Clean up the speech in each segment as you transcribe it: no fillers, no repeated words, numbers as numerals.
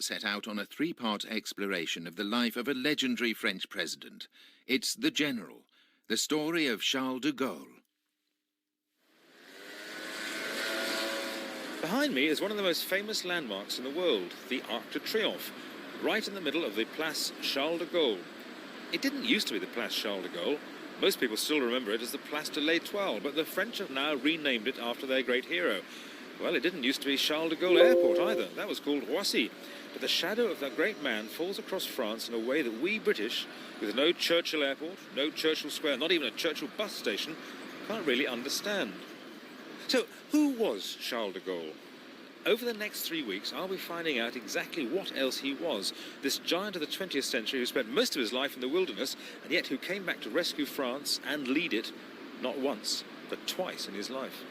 set out on a three-part exploration of the life of a legendary French president. It's The General, the story of Charles de Gaulle. Behind me is one of the most famous landmarks in the world, the Arc de Triomphe, right in the middle of the Place Charles de Gaulle. It didn't used to be the Place Charles de Gaulle. Most people still remember it as the Place de l'Étoile, but the French have now renamed it after their great hero. Well, it didn't used to be Charles de Gaulle Airport either. That was called Roissy. But the shadow of that great man falls across France in a way that we British, with no Churchill Airport, no Churchill Square, not even a Churchill bus station, can't really understand. So, who was Charles de Gaulle? Over the next 3 weeks, I'll be finding out exactly what else he was, this giant of the 20th century who spent most of his life in the wilderness, and yet who came back to rescue France and lead it, not once, but twice in his life.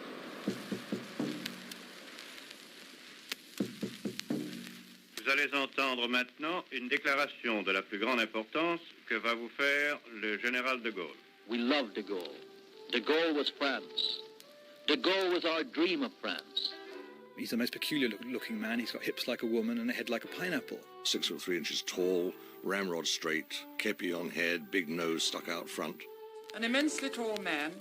Vous allez entendre maintenant une déclaration de la plus grande importance que va vous faire le général de Gaulle. We love de Gaulle. De Gaulle was France. De Gaulle was our dream of France. He's the most peculiar looking man. He's got hips like a woman and a head like a pineapple. 6'3" tall, ramrod straight, kepi on head, big nose stuck out front. An immensely tall man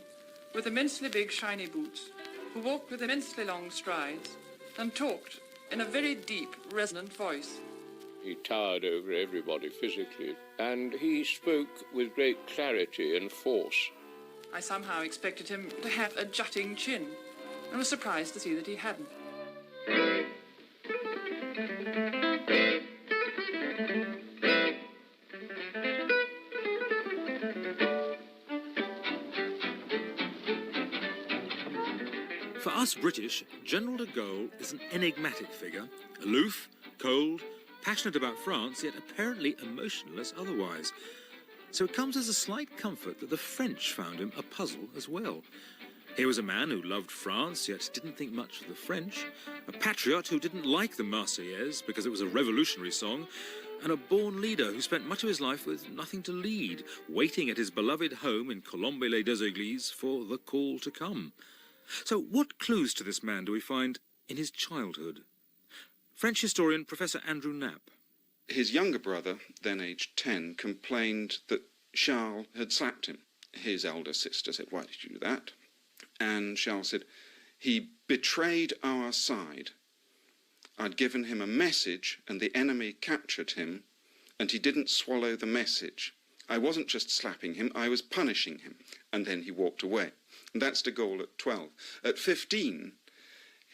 with immensely big shiny boots who walked with immensely long strides and talked in a very deep, resonant voice. He towered over everybody physically, and he spoke with great clarity and force. I somehow expected him to have a jutting chin, and was surprised to see that he hadn't. For us British, General de Gaulle is an enigmatic figure, aloof, cold, passionate about France, yet apparently emotionless otherwise. So it comes as a slight comfort that the French found him a puzzle as well. Here was a man who loved France, yet didn't think much of the French, a patriot who didn't like the Marseillaise because it was a revolutionary song, and a born leader who spent much of his life with nothing to lead, waiting at his beloved home in Colombe-les-Deux-Églises for the call to come. So what clues to this man do we find in his childhood? French historian Professor Andrew Knapp. His younger brother, then aged 10, complained that Charles had slapped him. His elder sister said, "Why did you do that?" And Charles said, "He betrayed our side. I'd given him a message and the enemy captured him and he didn't swallow the message. I wasn't just slapping him, I was punishing him." And then he walked away. And that's de Gaulle at 12. At 15,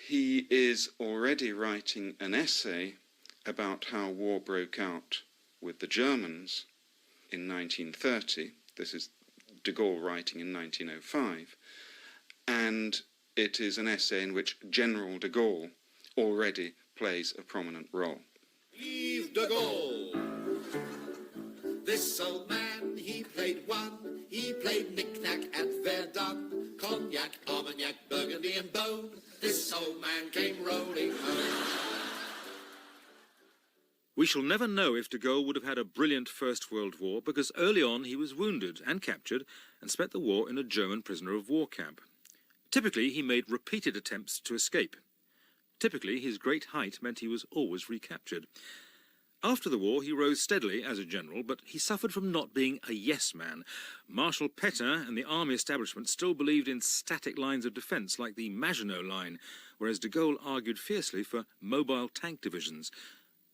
he is already writing an essay about how war broke out with the Germans in 1930. This is de Gaulle writing in 1905. And it is an essay in which General de Gaulle already plays a prominent role. Vive de Gaulle! This old man, he played one. He played knick-knack at Verdun. Cognac, Armagnac, Burgundy and Beaune. This old man came rolling home. We shall never know if de Gaulle would have had a brilliant First World War, because early on he was wounded and captured and spent the war in a German prisoner of war camp. Typically, he made repeated attempts to escape. Typically, his great height meant he was always recaptured. After the war, he rose steadily as a general, but he suffered from not being a yes man. Marshal Pétain and the army establishment still believed in static lines of defence like the Maginot Line, whereas de Gaulle argued fiercely for mobile tank divisions.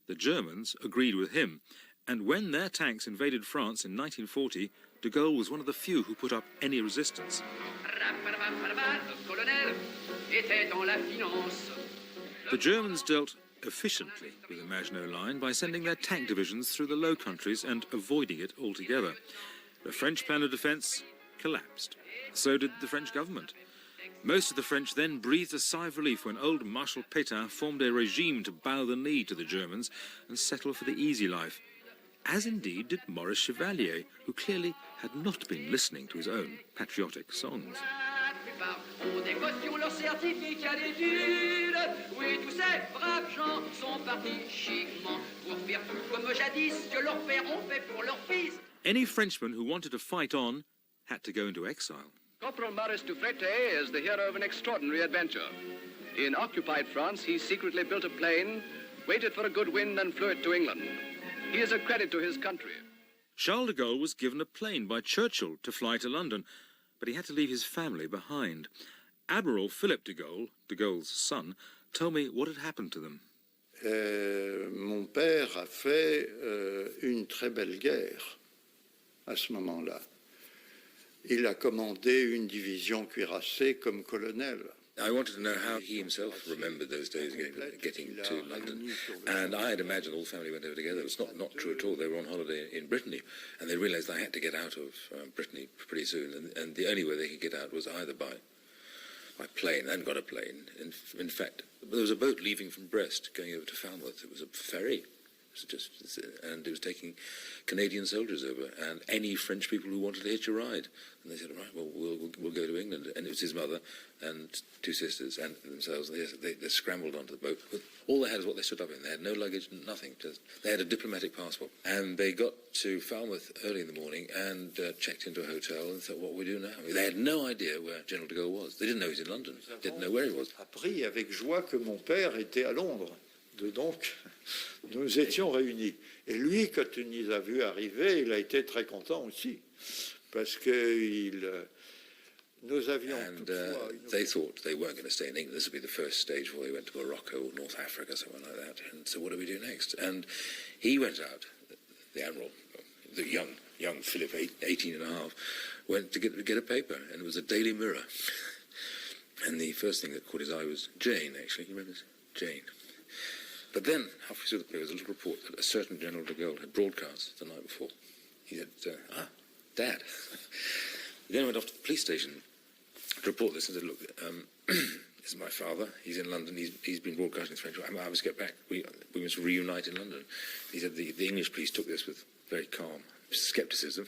The Germans agreed with him, and when their tanks invaded France in 1940, de Gaulle was one of the few who put up any resistance. The Germans dealt efficiently with the Maginot Line by sending their tank divisions through the Low Countries and avoiding it altogether. The French plan of defence collapsed. So did the French government. Most of the French then breathed a sigh of relief when old Marshal Pétain formed a regime to bow the knee to the Germans and settle for the easy life, as indeed did Maurice Chevalier, who clearly had not been listening to his own patriotic songs. Any Frenchman who wanted to fight on had to go into exile. Corporal Maurice Dufresne is the hero of an extraordinary adventure. In occupied France, he secretly built a plane waited for a good wind and flew it to England. He is a credit to his country. Charles de Gaulle was given a plane by Churchill to fly to London, but he had to leave his family behind. Admiral Philip de Gaulle's son, told me what had happened to them. Mon père a fait une très belle guerre à ce moment-là. Il a commandé une division cuirassée comme colonel. I wanted to know how he himself remembered those days getting to London. And I had imagined all the family went over together. It's not true at all. They were on holiday in Brittany, and they realised they had to get out of Brittany pretty soon. And the only way they could get out was either by plane. They hadn't got a plane. In fact, there was a boat leaving from Brest going over to Falmouth. It was a ferry. And it was taking Canadian soldiers over and any French people who wanted to hitch a ride. And they said, right, well, we'll go to England. And it was his mother and two sisters and themselves. They scrambled onto the boat. All they had is what they stood up in. They had no luggage, nothing. They had a diplomatic passport. And they got to Falmouth early in the morning and checked into a hotel and thought, what will we do now? They had no idea where General de Gaulle was. They didn't know he was in London. They didn't know where he was. Appris avec joie que mon père était à Londres. Donc, nous étions réunis. Et lui, quand il nous a vus arriver, il a été très content aussi. Parce que nous avions they thought they weren't going to stay in England. This would be the first stage before they went to Morocco or North Africa, something like that. And so what do we do next? And he went out, the Admiral, the young Philip, 18 and a half, went to get a paper, and it was a Daily Mirror. And the first thing that caught his eye was Jane, actually. You remember this? Jane. But then, halfway through the paper, there was a little report that a certain General de Gaulle had broadcast the night before. He said, Dad. He then went off to the police station to report this and said, look, this is my father. He's in London. He's been broadcasting French. I must get back. We must reunite in London. He said the English police took this with very calm scepticism.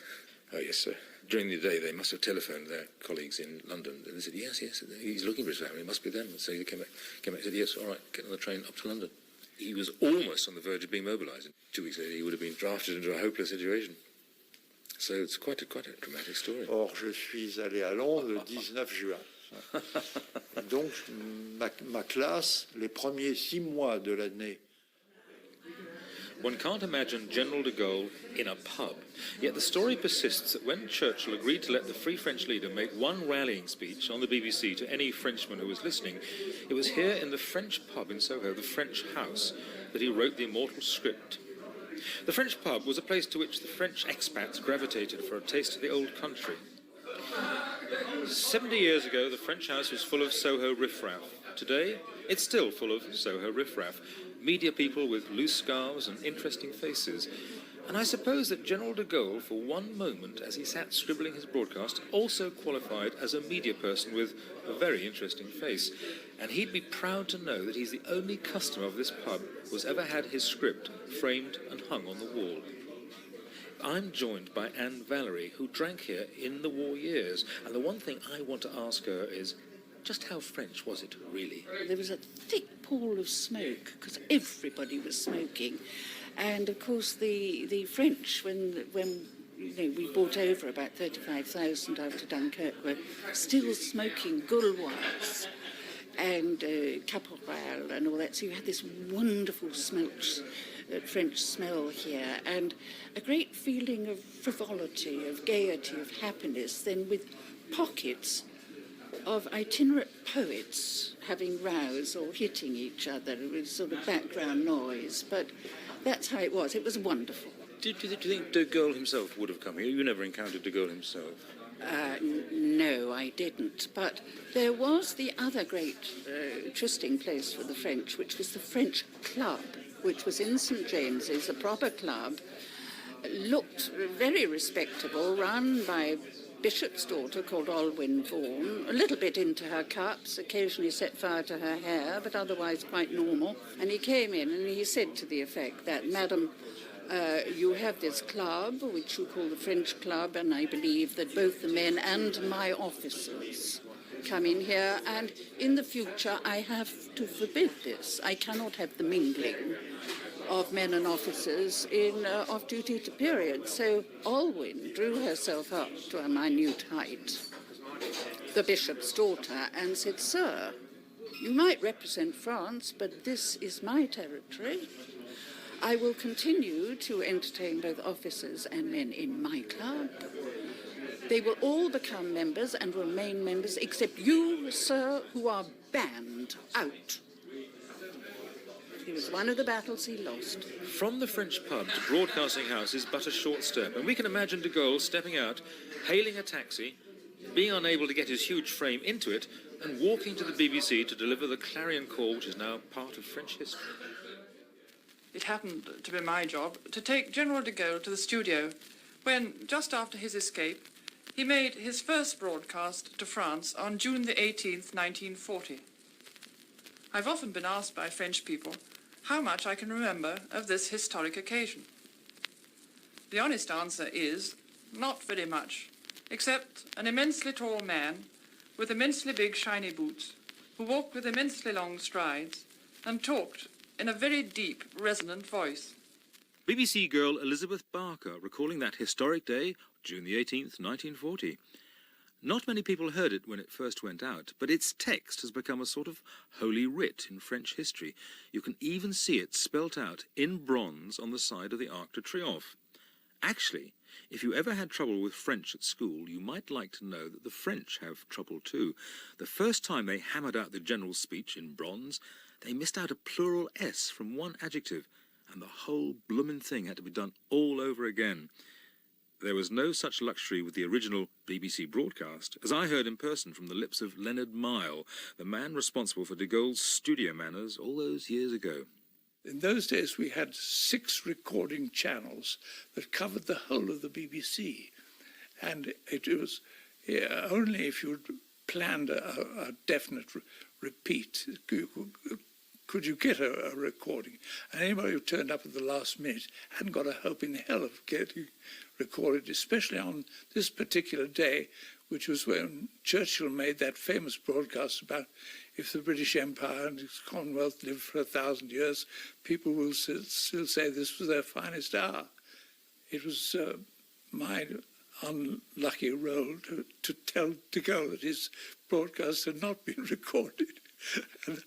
Oh, yes, sir. During the day, they must have telephoned their colleagues in London. And they said, yes, he's looking for his family. It must be them. So he came back and said, yes, all right, get on the train up to London. He was almost on the verge of being mobilised. 2 weeks later, he would have been drafted into a hopeless situation. So it's quite a dramatic story. Or, je suis allé à Londres le 19 juin. Donc, ma classe, les premiers 6 mois de l'année. One can't imagine General de Gaulle in a pub. Yet the story persists that when Churchill agreed to let the Free French leader make one rallying speech on the BBC to any Frenchman who was listening, it was here in the French pub in Soho, the French House, that he wrote the immortal script. The French pub was a place to which the French expats gravitated for a taste of the old country. 70 years ago, the French House was full of Soho riffraff. Today, it's still full of Soho riffraff. Media people with loose scarves and interesting faces. And I suppose that General de Gaulle, for one moment, as he sat scribbling his broadcast, also qualified as a media person with a very interesting face. And he'd be proud to know that he's the only customer of this pub who's ever had his script framed and hung on the wall. I'm joined by Anne Valerie, who drank here in the war years. And the one thing I want to ask her is, just how French was it, really? There was a thick pall of smoke, because everybody was smoking. And, of course, the French, when we brought over about 35,000 after Dunkirk, were still smoking Gauloises and Caporal and all that. So you had this wonderful French smell here, and a great feeling of frivolity, of gaiety, of happiness, then with pockets of itinerant poets having rows or hitting each other with sort of background noise. But that's how it was. It was wonderful. Do you think de Gaulle himself would have come here? You never encountered de Gaulle himself? No, I didn't. But there was the other great trysting place for the French, which was the French Club, which was in St. James's, a proper club, looked very respectable, run by Bishop's daughter called Olwyn Vaughan, a little bit into her cups, occasionally set fire to her hair, but otherwise quite normal. And he came in and he said to the effect that, Madam, you have this club, which you call the French Club, and I believe that both the men and my officers come in here, and in the future I have to forbid this. I cannot have the mingling of men and officers in off-duty periods. So Olwyn drew herself up to a minute height, the bishop's daughter, and said, Sir, You might represent France, but this is my territory. I will continue to entertain both officers and men in my club. They will all become members and remain members, except you, sir, who are banned out. It was one of the battles he lost. From the French pub to Broadcasting House is but a short step, and we can imagine de Gaulle stepping out, hailing a taxi, being unable to get his huge frame into it, and walking to the BBC to deliver the clarion call which is now part of French history. It happened to be my job to take General de Gaulle to the studio when, just after his escape, he made his first broadcast to France on June the 18th, 1940. I've often been asked by French people how much I can remember of this historic occasion. The honest answer is not very much, except an immensely tall man with immensely big shiny boots who walked with immensely long strides and talked in a very deep, resonant voice. BBC girl Elizabeth Barker recalling that historic day, June the 18th, 1940. Not many people heard it when it first went out, but its text has become a sort of holy writ in French history. You can even see it spelt out in bronze on the side of the Arc de Triomphe. Actually, if you ever had trouble with French at school, you might like to know that the French have trouble too. The first time they hammered out the general's speech in bronze, they missed out a plural S from one adjective, and the whole bloomin' thing had to be done all over again. There was no such luxury with the original BBC broadcast, as I heard in person from the lips of Leonard Mile, the man responsible for de Gaulle's studio manners all those years ago. In those days we had 6 recording channels that covered the whole of the BBC, and it was only if you'd planned a definite repeat could you get a recording. And anybody who turned up at the last minute hadn't got a hope in hell of getting recorded, especially on this particular day, which was when Churchill made that famous broadcast about if the British Empire and its Commonwealth lived for 1,000 years, people will still say this was their finest hour. It was my unlucky role to tell de Gaulle that his broadcast had not been recorded. And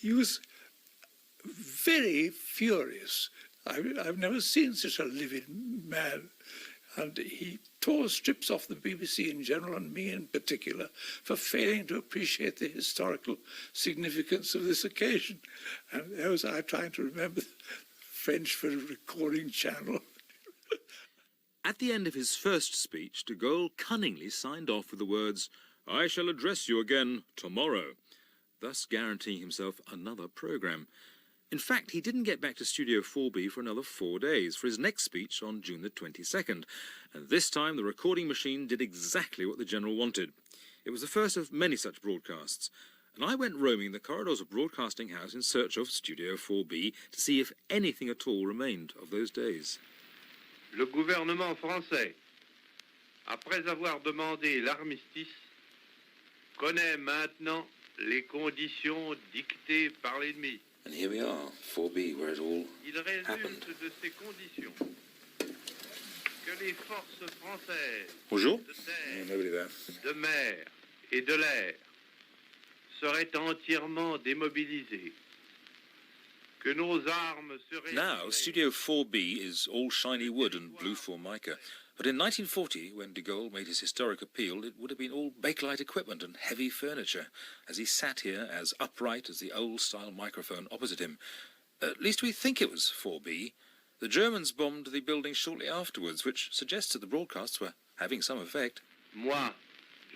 he was very furious. I've never seen such a livid man. And he tore strips off the BBC in general, and me in particular, for failing to appreciate the historical significance of this occasion. And there was I trying to remember French for a recording channel. At the end of his first speech, de Gaulle cunningly signed off with the words, "I shall address you again tomorrow," thus guaranteeing himself another programme. In fact, he didn't get back to Studio 4B for another 4 days for his next speech on June the 22nd, and this time the recording machine did exactly what the General wanted. It was the first of many such broadcasts, and I went roaming the corridors of Broadcasting House in search of Studio 4B to see if anything at all remained of those days. Le gouvernement français, après avoir demandé l'armistice, connaît maintenant les conditions dictées par l'ennemi. And here we are, 4B, where it all Il résulte de ces conditions que les forces françaises Bonjour. de terre, de mer et de l'air seraient entièrement démobilisées, que nos armes seraient... Now, Studio 4B is all shiny wood and blue formica. But in 1940, when de Gaulle made his historic appeal, it would have been all Bakelite equipment and heavy furniture, as he sat here as upright as the old-style microphone opposite him. At least we think it was 4B. The Germans bombed the building shortly afterwards, which suggests that the broadcasts were having some effect. Moi,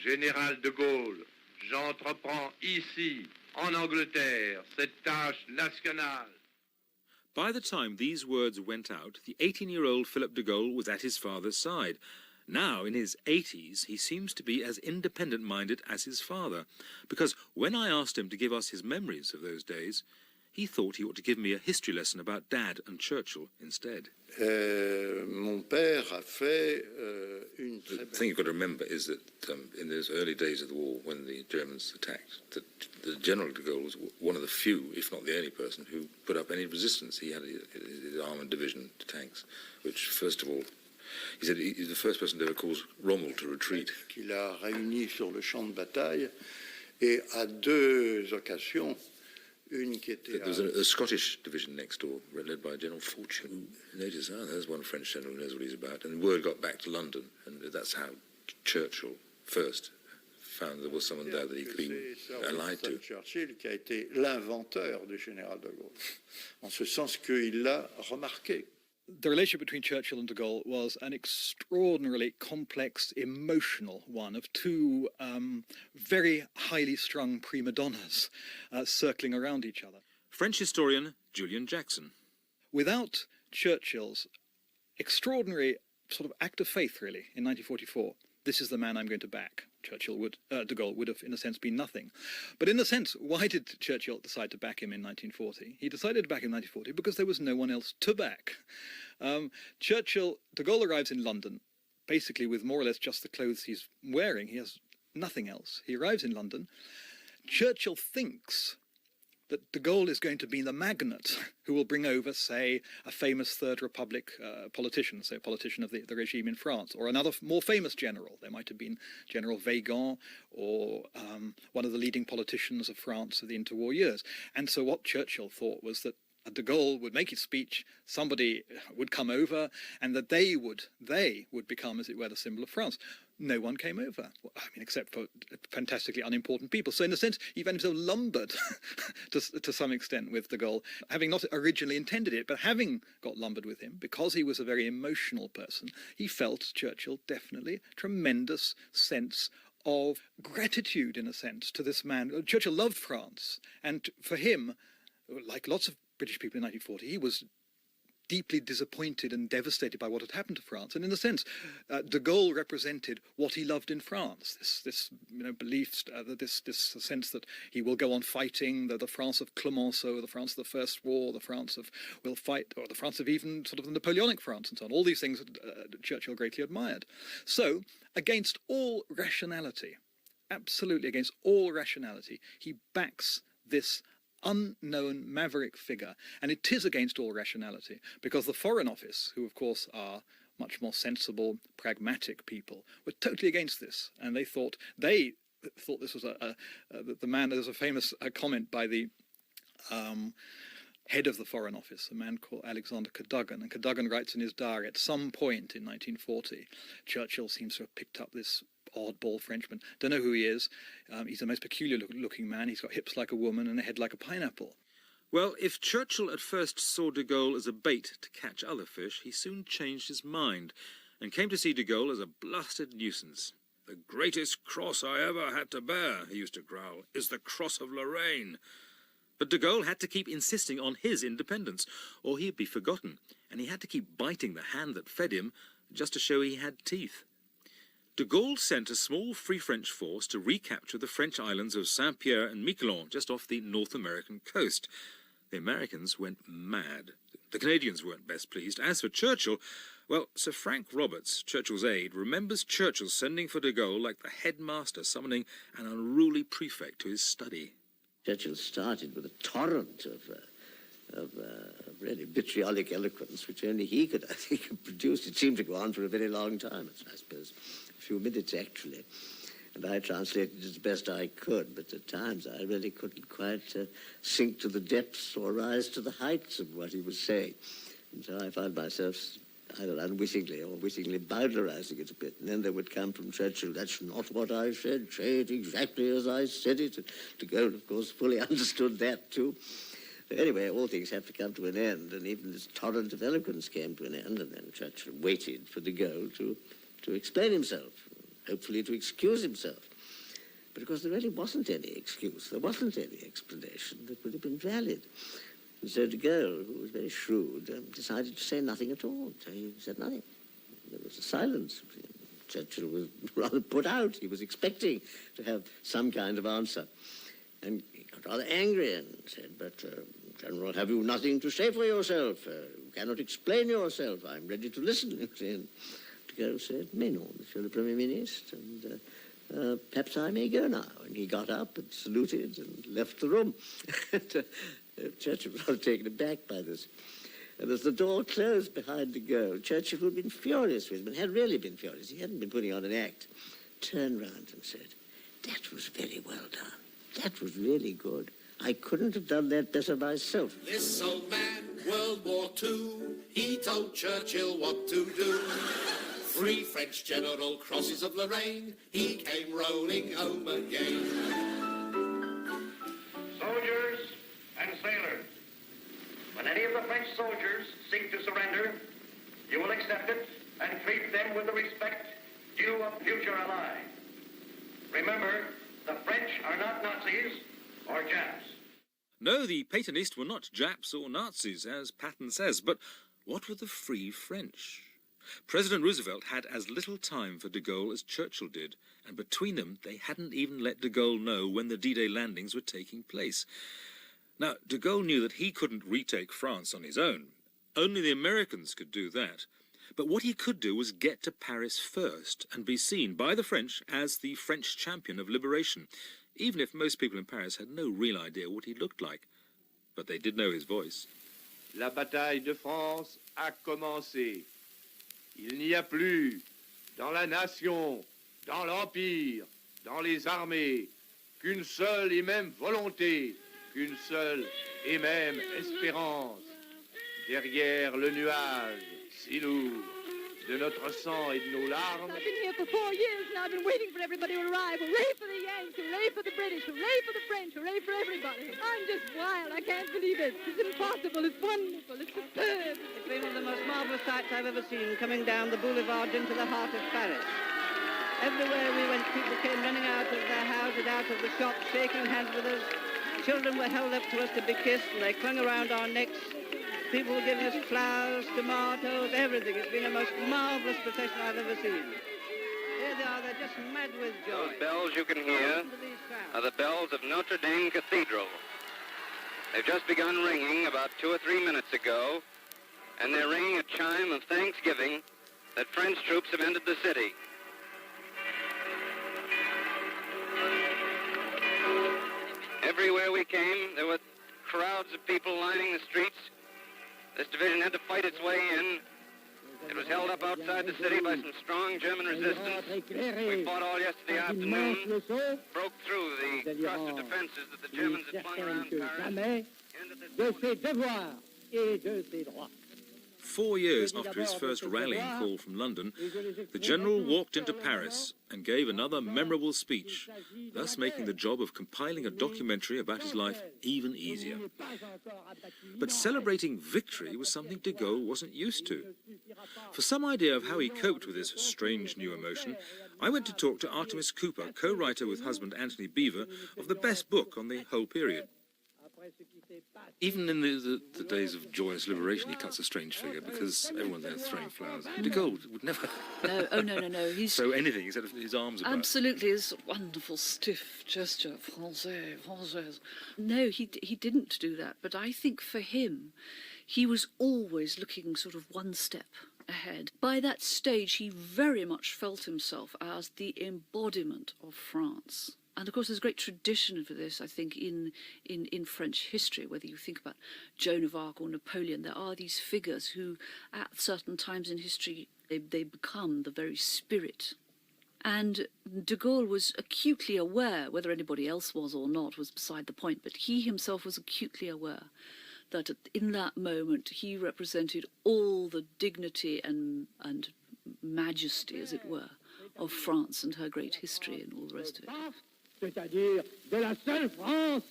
Général de Gaulle, j'entreprends ici, en Angleterre, cette tâche nationale. By the time these words went out, the 18-year-old Philip de Gaulle was at his father's side. Now, in his 80s, he seems to be as independent-minded as his father, because when I asked him to give us his memories of those days, he thought he ought to give me a history lesson about Dad and Churchill instead. Mon père a fait une très The thing you've got to remember is that in those early days of the war, when the Germans attacked, the General de Gaulle was one of the few, if not the only person, who put up any resistance. He had his armoured division to tanks, which, first of all, he said he's the first person to ever cause Rommel to retreat. Qu'il a réuni sur le champ de bataille Et à deux occasions, une qui était There was a Scottish division next door, led by General Fortune. Notice, there's one French general who knows what he's about. And word got back to London, and that's how Churchill first found there was someone there that he could be allied to. Churchill qui a été l'inventeur du général de Gaulle, en ce sens qu'il l'a remarqué. The relationship between Churchill and de Gaulle was an extraordinarily complex, emotional one of two very highly strung prima donnas circling around each other. French historian Julian Jackson. Without Churchill's extraordinary sort of act of faith, really, in 1944, this is the man I'm going to back. De Gaulle would have, in a sense, been nothing. But in a sense, why did Churchill decide to back him in 1940? He decided to back him in 1940 because there was no one else to back. De Gaulle arrives in London, basically with more or less just the clothes he's wearing. He has nothing else. He arrives in London. Churchill thinks that de Gaulle is going to be the magnet who will bring over, say, a famous Third Republic politician, say a politician of the regime in France, or another more famous general. There might have been General Weygand, or one of the leading politicians of France of the interwar years. And so what Churchill thought was that de Gaulle would make his speech, somebody would come over, and that they would become, as it were, the symbol of France. No one came over, except for fantastically unimportant people. So in a sense, he found himself lumbered to some extent with de Gaulle, having not originally intended it, but having got lumbered with him, because he was a very emotional person, he felt, Churchill, definitely tremendous sense of gratitude, in a sense, to this man. Churchill loved France, and for him, like lots of British people in 1940, he was deeply disappointed and devastated by what had happened to France. And in a sense, de Gaulle represented what he loved in France, this belief, this sense that he will go on fighting, the France of Clemenceau, the France of the First War, the France of will fight, or the France of even sort of the Napoleonic France and so on, all these things that Churchill greatly admired. So, against all rationality, absolutely against all rationality, he backs this unknown maverick figure, and it is against all rationality, because the Foreign Office, who of course are much more sensible, pragmatic people, were totally against this, and they thought this was the man. There's a famous comment by the head of the Foreign Office, a man called Alexander Cadogan, and Cadogan writes in his diary, at some point in 1940, Churchill seems to have picked up this oddball Frenchman. Don't know who he is. He's the most peculiar looking man. He's got hips like a woman and a head like a pineapple. Well, if Churchill at first saw de Gaulle as a bait to catch other fish, he soon changed his mind and came to see de Gaulle as a blasted nuisance. "The greatest cross I ever had to bear," he used to growl, "is the cross of Lorraine." But de Gaulle had to keep insisting on his independence, or he'd be forgotten, and he had to keep biting the hand that fed him just to show he had teeth. De Gaulle sent a small Free French force to recapture the French islands of Saint-Pierre and Miquelon, just off the North American coast. The Americans went mad. The Canadians weren't best pleased. As for Churchill, well, Sir Frank Roberts, Churchill's aide, remembers Churchill sending for de Gaulle like the headmaster summoning an unruly prefect to his study. Churchill started with a torrent of really vitriolic eloquence, which only he could, I think, produce. It seemed to go on for a very long time, I suppose, a few minutes actually. And I translated as best I could, but at times I really couldn't quite sink to the depths or rise to the heights of what he was saying. And so I found myself either unwittingly or wittingly bowdlerizing it a bit. And then there would come from Churchill, "That's not what I said, say it exactly as I said it." And de Gaulle, of course, fully understood that too. But anyway, all things have to come to an end, and even this torrent of eloquence came to an end, and then Churchill waited for de Gaulle to explain himself, hopefully to excuse himself. But of course there really wasn't any excuse, there wasn't any explanation that would have been valid. And so de Gaulle, who was very shrewd, decided to say nothing at all. So he said nothing. There was a silence. Churchill was rather put out. He was expecting to have some kind of answer. And he got rather angry and said, "But, General, have you nothing to say for yourself? You cannot explain yourself. I'm ready to listen." And de Gaulle said, "Mais non, Monsieur le Premier Ministre, and perhaps I may go now." And he got up and saluted and left the room. Churchill was rather taken aback by this. And as the door closed behind de Gaulle, Churchill, who had been furious with him, and had really been furious, he hadn't been putting on an act, turned round and said, "That was very well done. That was really good. I couldn't have done that better myself. This old man, World War II, he told Churchill what to do. 3 French general crosses of Lorraine, he came rolling home again. Soldiers and sailors, when any of the French soldiers seek to surrender, you will accept it and treat them with the respect due a future ally. Remember, the French are not Nazis or Japs. No, the Pétainistes were not Japs or Nazis, as Patton says, but what were the Free French? President Roosevelt had as little time for de Gaulle as Churchill did, and between them they hadn't even let de Gaulle know when the D-Day landings were taking place. Now, de Gaulle knew that he couldn't retake France on his own. Only the Americans could do that. But what he could do was get to Paris first and be seen by the French as the French champion of liberation, even if most people in Paris had no real idea what he looked like. But they did know his voice. La bataille de France a commencé. Il n'y a plus, dans la nation, dans l'Empire, dans les armées, qu'une seule et même volonté, qu'une seule et même espérance. Derrière le nuage si lourd de notre sang et de nos larmes. I've been here for 4 years and I've been waiting for everybody to arrive. Hooray for the Yanks, hooray for the British, hooray for the French, hooray for everybody. I'm just wild, I can't believe it. It's impossible, it's wonderful, it's superb. It's been one of the most marvellous sights I've ever seen, coming down the boulevard into the heart of Paris. Everywhere we went, people came running out of their houses, out of the shops, shaking hands with us. Children were held up to us to be kissed, and they clung around our necks. People were giving us flowers, tomatoes, everything. It's been the most marvellous procession I've ever seen. Here they are, they're just mad with joy. Those bells you can hear are the bells of Notre Dame Cathedral. They've just begun ringing about 2 or 3 minutes ago, and they're ringing a chime of thanksgiving that French troops have entered the city. Everywhere we came, there were crowds of people lining the streets. This division had to fight its way in. It was held up outside the city by some strong German resistance. We fought all yesterday afternoon, broke through the crust of defenses that the Germans had flung around Paris. 4 years after his first rallying call from London, the general walked into Paris and gave another memorable speech, thus making the job of compiling a documentary about his life even easier. But celebrating victory was something de Gaulle wasn't used to. For some idea of how he coped with this strange new emotion, I went to talk to Artemis Cooper, co-writer with husband Anthony Beevor, of the best book on the whole period. Even in the days of joyous liberation, he cuts a strange figure because everyone there throwing flowers. De Gaulle would never... No, oh, no. He's throw anything except his arms about. Absolutely, his wonderful stiff gesture, français, française. No, he didn't do that, but I think for him, he was always looking sort of one step ahead. By that stage, he very much felt himself as the embodiment of France. And of course, there's a great tradition for this, I think, in French history, whether you think about Joan of Arc or Napoleon. There are these figures who, at certain times in history, they become the very spirit. And de Gaulle was acutely aware, whether anybody else was or not was beside the point, but he himself was acutely aware that in that moment he represented all the dignity and majesty, as it were, of France and her great history and all the rest of it. C'est-à-dire de la seule France,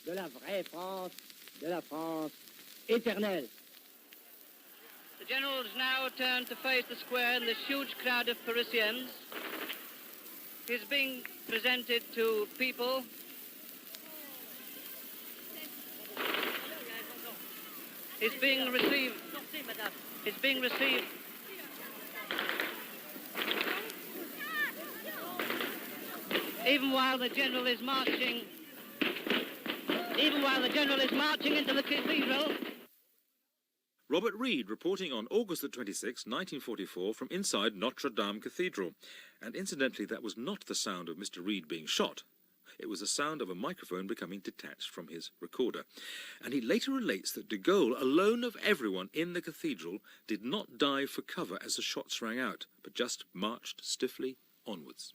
de la vraie France, de la France éternelle. The generals now turn to face the square in this huge crowd of Parisians. He's being presented to people. He's being received. Even while the general is marching into the cathedral. Robert Reed reporting on August the 26th, 1944, from inside Notre Dame Cathedral. And incidentally, that was not the sound of Mr. Reed being shot. It was the sound of a microphone becoming detached from his recorder. And he later relates that de Gaulle, alone of everyone in the cathedral, did not dive for cover as the shots rang out, but just marched stiffly onwards.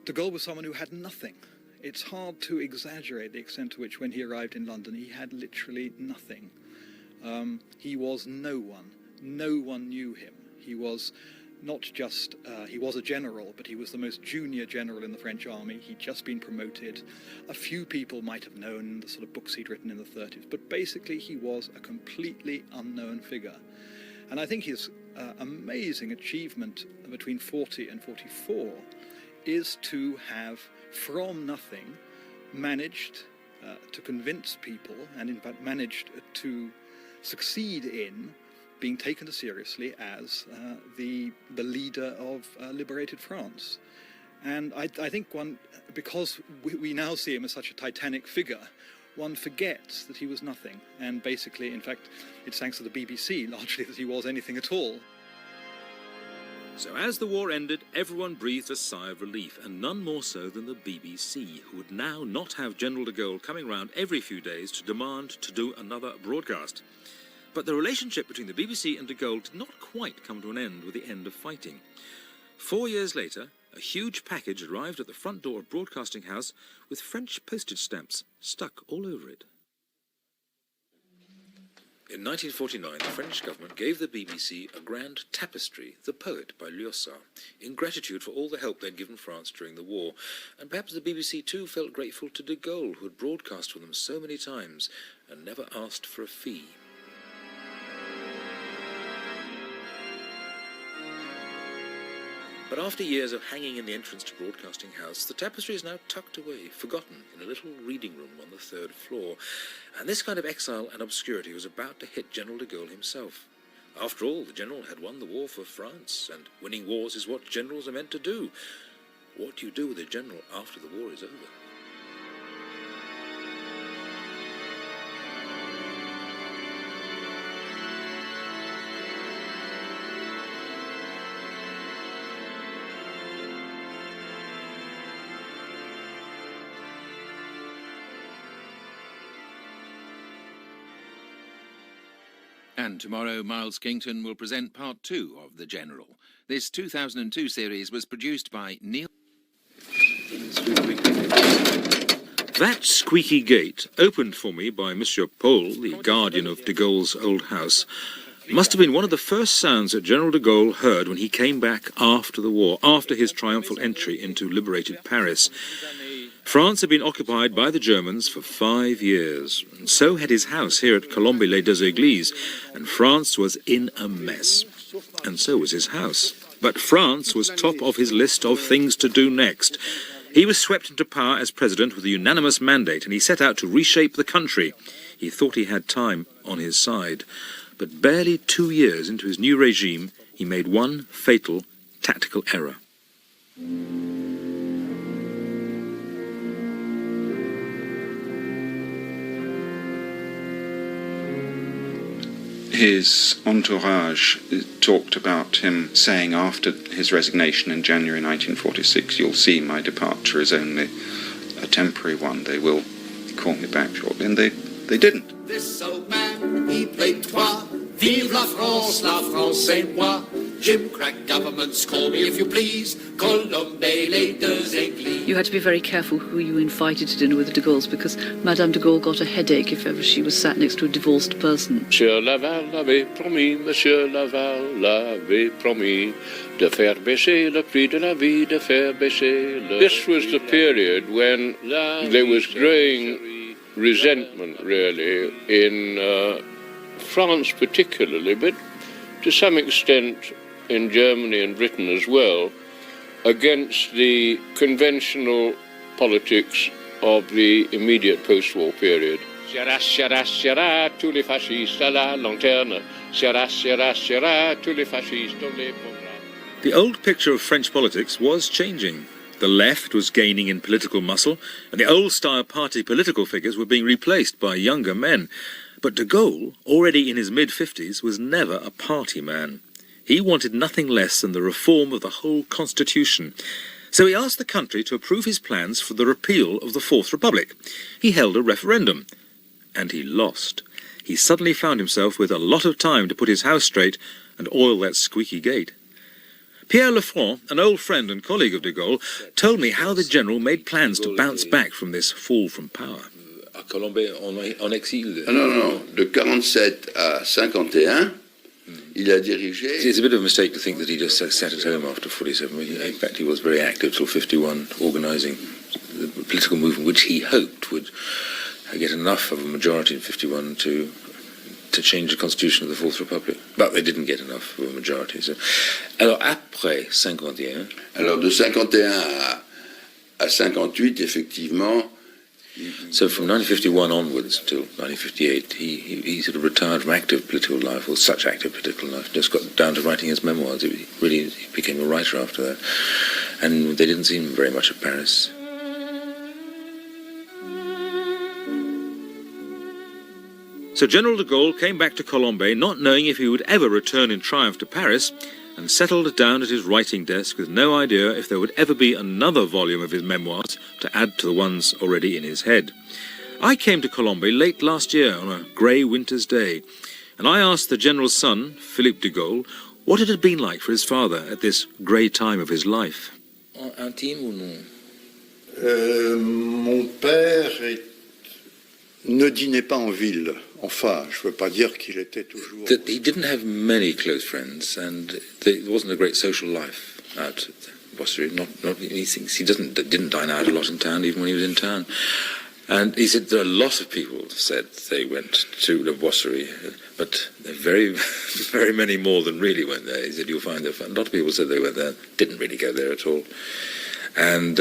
de Gaulle was someone who had nothing. It's hard to exaggerate the extent to which when he arrived in London he had literally nothing. He was no one. No one knew him. He was not just, he was a general, but he was the most junior general in the French army. He'd just been promoted. A few people might have known the sort of books he'd written in the 30s, but basically he was a completely unknown figure. And I think his amazing achievement between 40 and 44 is to have, from nothing, managed to convince people, and in fact managed to succeed in being taken seriously as the leader of liberated France. And I think because we now see him as such a titanic figure, one forgets that he was nothing. And basically, in fact, it's thanks to the BBC largely that he was anything at all. So as the war ended, everyone breathed a sigh of relief, and none more so than the BBC, who would now not have General de Gaulle coming round every few days to demand to do another broadcast. But the relationship between the BBC and de Gaulle did not quite come to an end with the end of fighting. 4 years later, a huge package arrived at the front door of Broadcasting House with French postage stamps stuck all over it. In 1949, the French government gave the BBC a grand tapestry, The Poet by Lyossard, in gratitude for all the help they'd given France during the war. And perhaps the BBC too felt grateful to de Gaulle, who had broadcast for them so many times and never asked for a fee. But after years of hanging in the entrance to Broadcasting House, the tapestry is now tucked away, forgotten, in a little reading room on the 3rd floor. And this kind of exile and obscurity was about to hit General de Gaulle himself. After all, the general had won the war for France, and winning wars is what generals are meant to do. What do you do with a general after the war is over? And tomorrow, Miles Kington will present part 2 of The General. This 2002 series was produced by Neil... That squeaky gate, opened for me by Monsieur Paul, the guardian of de Gaulle's old house, must have been one of the first sounds that General de Gaulle heard when he came back after the war, after his triumphal entry into liberated Paris. France had been occupied by the Germans for 5 years, and so had his house here at Colombe-les-Deux-Églises, and France was in a mess. And so was his house. But France was top of his list of things to do next. He was swept into power as president with a unanimous mandate, and he set out to reshape the country. He thought he had time on his side. But barely 2 years into his new regime, he made one fatal tactical error. His entourage talked about him saying after his resignation in January 1946, "You'll see my departure is only a temporary one. They will call me back shortly." And they didn't. This old man, he played trois. Vive la France c'est moi. Jim Crack governments, call me if you please. Colombe-les-Deux-Églises. You had to be very careful who you invited to dinner with the de Gaulles, because Madame de Gaulle got a headache if ever she was sat next to a divorced person. Monsieur Laval l'avait promis, Monsieur Laval l'avait promis, de faire baisser le prix de la vie, de faire baisser le... This was the period when there was growing resentment, really, in France particularly, but to some extent in Germany and Britain as well, against the conventional politics of the immediate post-war period. Sera, tous les fascistes à la lanterne. Sera, tous les fascistes dans les programmes. The old picture of French politics was changing. The left was gaining in political muscle, and the old-style party political figures were being replaced by younger men. But de Gaulle, already in his mid-50s, was never a party man. He wanted nothing less than the reform of the whole constitution. So he asked the country to approve his plans for the repeal of the Fourth Republic. He held a referendum, and he lost. He suddenly found himself with a lot of time to put his house straight and oil that squeaky gate. Pierre Lefranc, an old friend and colleague of de Gaulle, told me how the general made plans to bounce back from this fall from power. À Colombey, en exil. Non. De 47 à 51, il a dirigé. It's a bit of a mistake to think that he just sat at home after 47. In fact, he was very active till 51, organising the political movement, which he hoped would get enough of a majority in 51 to change the constitution of the Fourth Republic. But they didn't get enough of a majority. So. Alors, après 51... Alors, de 51 à 58, effectivement... So from 1951 onwards till 1958, he sort of retired from active political life, or such active political life, just got down to writing his memoirs. He became a writer after that. And they didn't see him very much at Paris. So General de Gaulle came back to Colombey not knowing if he would ever return in triumph to Paris, and settled down at his writing desk with no idea if there would ever be another volume of his memoirs to add to the ones already in his head. I came to Colombey late last year on a grey winter's day, and I asked the general's son, Philippe de Gaulle, what it had been like for his father at this grey time of his life. Intime ou non? Mon père ne dînait pas en ville. Enfin, je ne veux pas dire qu'il était toujours... That he didn't have many close friends, and there wasn't a great social life out at Bossery. Not he thinks he didn't dine out a lot in town, even when he was in town. And he said that a lot of people said they went to the Bossery, but very, very many more than really went there. He said you'll find that a lot of people said they went there, didn't really go there at all. And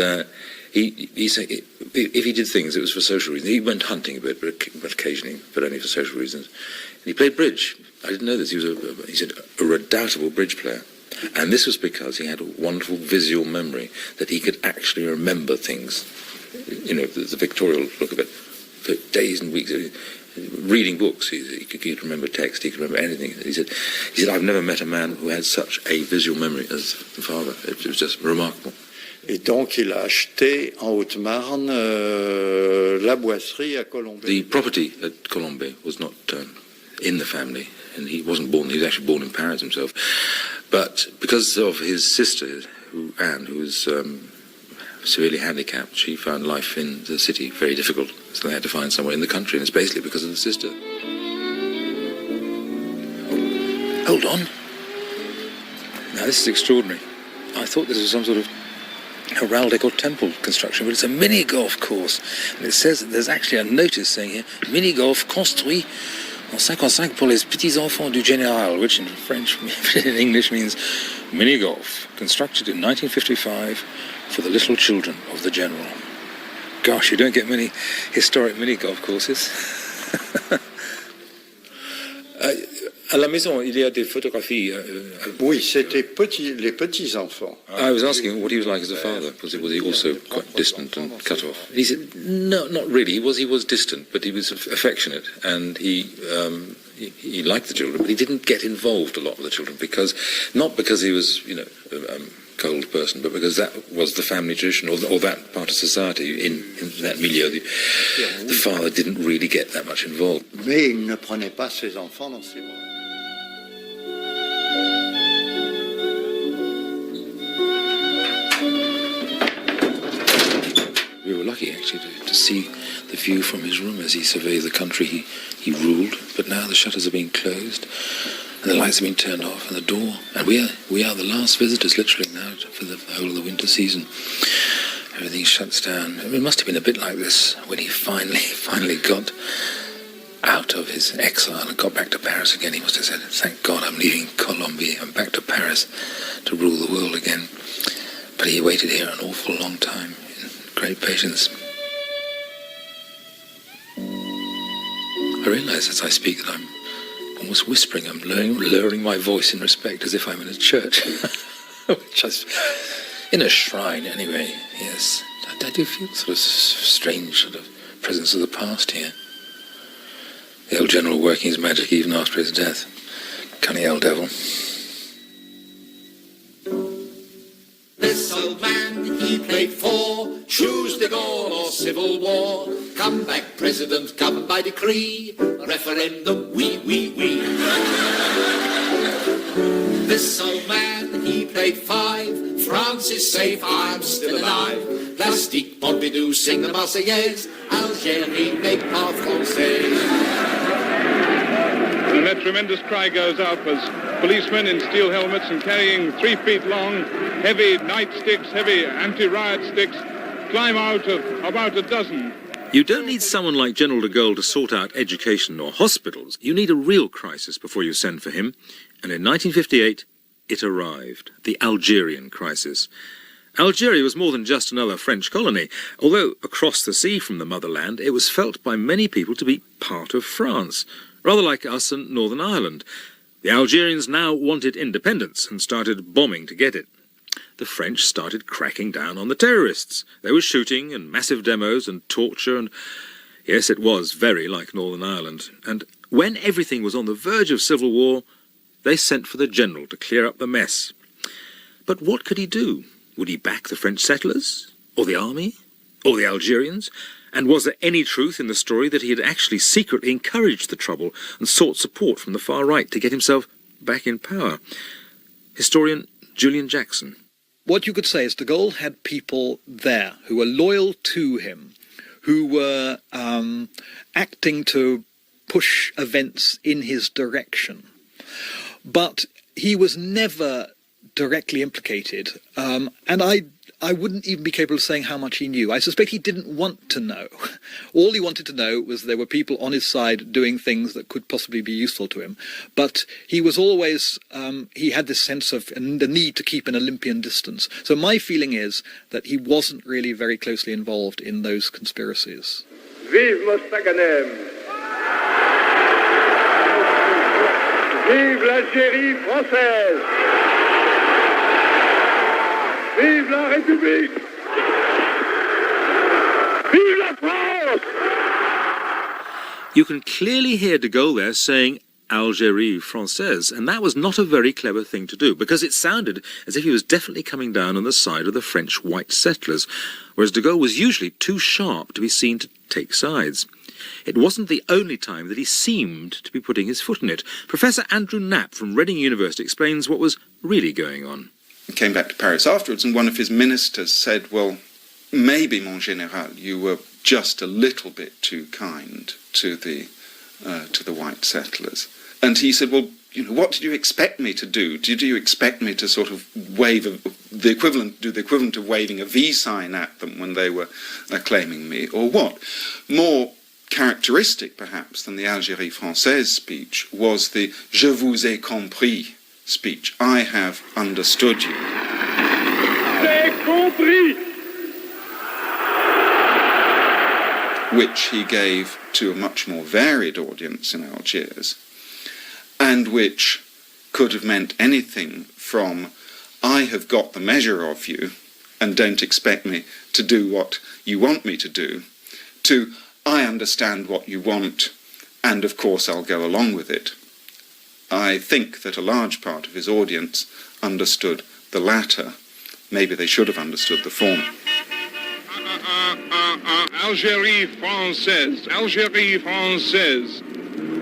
he said if he did things, it was for social reasons. He went hunting a bit, but occasionally, but only for social reasons. And he played bridge. I didn't know this. He said a redoubtable bridge player. And this was because he had a wonderful visual memory, that he could actually remember things. You know, the pictorial look of it, for days and weeks. Reading books, he could remember text, he could remember anything. He said, I've never met a man who had such a visual memory as the father. It was just remarkable. Et donc, il a acheté en Haute-Marne la boisserie à Colombey. The property at Colombey was not in the family, and he wasn't born. He was actually born in Paris himself. But because of his sister, Anne, who was severely handicapped, she found life in the city very difficult. So they had to find somewhere in the country, and it's basically because of the sister. Hold on. Now, this is extraordinary. I thought this was some sort of heraldic or temple construction, but it's a mini golf course. And it says that there's actually a notice saying here, mini golf construit en 55 pour les petits enfants du général, which in French, in English means mini golf, constructed in 1955 for the little children of the general. Gosh, you don't get many historic mini golf courses. À la maison, il y a des photographies. Oui, c'était les petits-enfants. I was asking what he was like as a father. Was he also quite distant and cut off? He said, no, not really. He was distant, but he was affectionate, and he liked the children, but he didn't get involved a lot with the children, not because he was, a cold person, but because that was the family tradition, or that part of society in that milieu. The father didn't really get that much involved. Mais il ne prenait pas ses enfants dans ses bras. We were lucky, actually, to see the view from his room as he surveyed the country he ruled. But now the shutters are being closed, and the lights have been turned off, and the door. And we are the last visitors, literally, now for the whole of the winter season. Everything shuts down. It must have been a bit like this when he finally got out of his exile and got back to Paris again. He must have said, "Thank God, I'm leaving Colombey. I'm back to Paris to rule the world again." But he waited here an awful long time. Great patience. I realise as I speak that I'm almost whispering. I'm lowering my voice in respect, as if I'm in a church, which is in a shrine anyway. Yes, I do feel sort of strange sort of presence of the past here. The old general working his magic even after his death. Cunning old devil. This old man, he played for choose de Gaulle or civil war. Come back, president, come by decree. Referendum, oui, oui, oui. This old man, he played grade 5. France is safe, I'm still alive. Plastique, Pompidou, sing the Marseillaise. Algérie n'est pas française. And that tremendous cry goes up as policemen in steel helmets and carrying 3 feet long, heavy nightsticks, heavy anti-riot sticks, climb out of about a dozen. You don't need someone like General de Gaulle to sort out education or hospitals. You need a real crisis before you send for him. And in 1958, it arrived, the Algerian crisis. Algeria was more than just another French colony. Although across the sea from the motherland, it was felt by many people to be part of France, rather like us and Northern Ireland. The Algerians now wanted independence and started bombing to get it. The French started cracking down on the terrorists. There was shooting and massive demos and torture, and yes, it was very like Northern Ireland. And when everything was on the verge of civil war, they sent for the general to clear up the mess. But what could he do? Would he back the French settlers? Or the army? Or the Algerians? And was there any truth in the story that he had actually secretly encouraged the trouble and sought support from the far right to get himself back in power? Historian Julian Jackson. What you could say is de Gaulle had people there who were loyal to him, who were acting to push events in his direction. But he was never directly implicated, and I wouldn't even be capable of saying how much he knew. I suspect he didn't want to know. All he wanted to know was there were people on his side doing things that could possibly be useful to him. But he was always, he had this sense of the need to keep an Olympian distance. So my feeling is that he wasn't really very closely involved in those conspiracies. Vive Mostaganem! Vive l'Algérie française! Vive la République! Vive la France! You can clearly hear de Gaulle there saying Algérie française, and that was not a very clever thing to do, because it sounded as if he was definitely coming down on the side of the French white settlers, whereas de Gaulle was usually too sharp to be seen to take sides. It wasn't the only time that he seemed to be putting his foot in it. Professor Andrew Knapp from Reading University explains what was really going on. He came back to Paris afterwards, and one of his ministers said, well, maybe, mon général, you were just a little bit too kind to the white settlers. And he said, well, you know, what did you expect me to do? Did you expect me to sort of do the equivalent of waving a V sign at them when they were acclaiming me, or what? More characteristic, perhaps, than the Algérie française speech was the Je vous ai compris speech. I have understood you. J'ai compris! Which he gave to a much more varied audience in Algiers, and which could have meant anything from I have got the measure of you and don't expect me to do what you want me to do, to I understand what you want and of course I'll go along with it. I think that a large part of his audience understood the latter. Maybe they should have understood the former. Algérie française, Algérie française.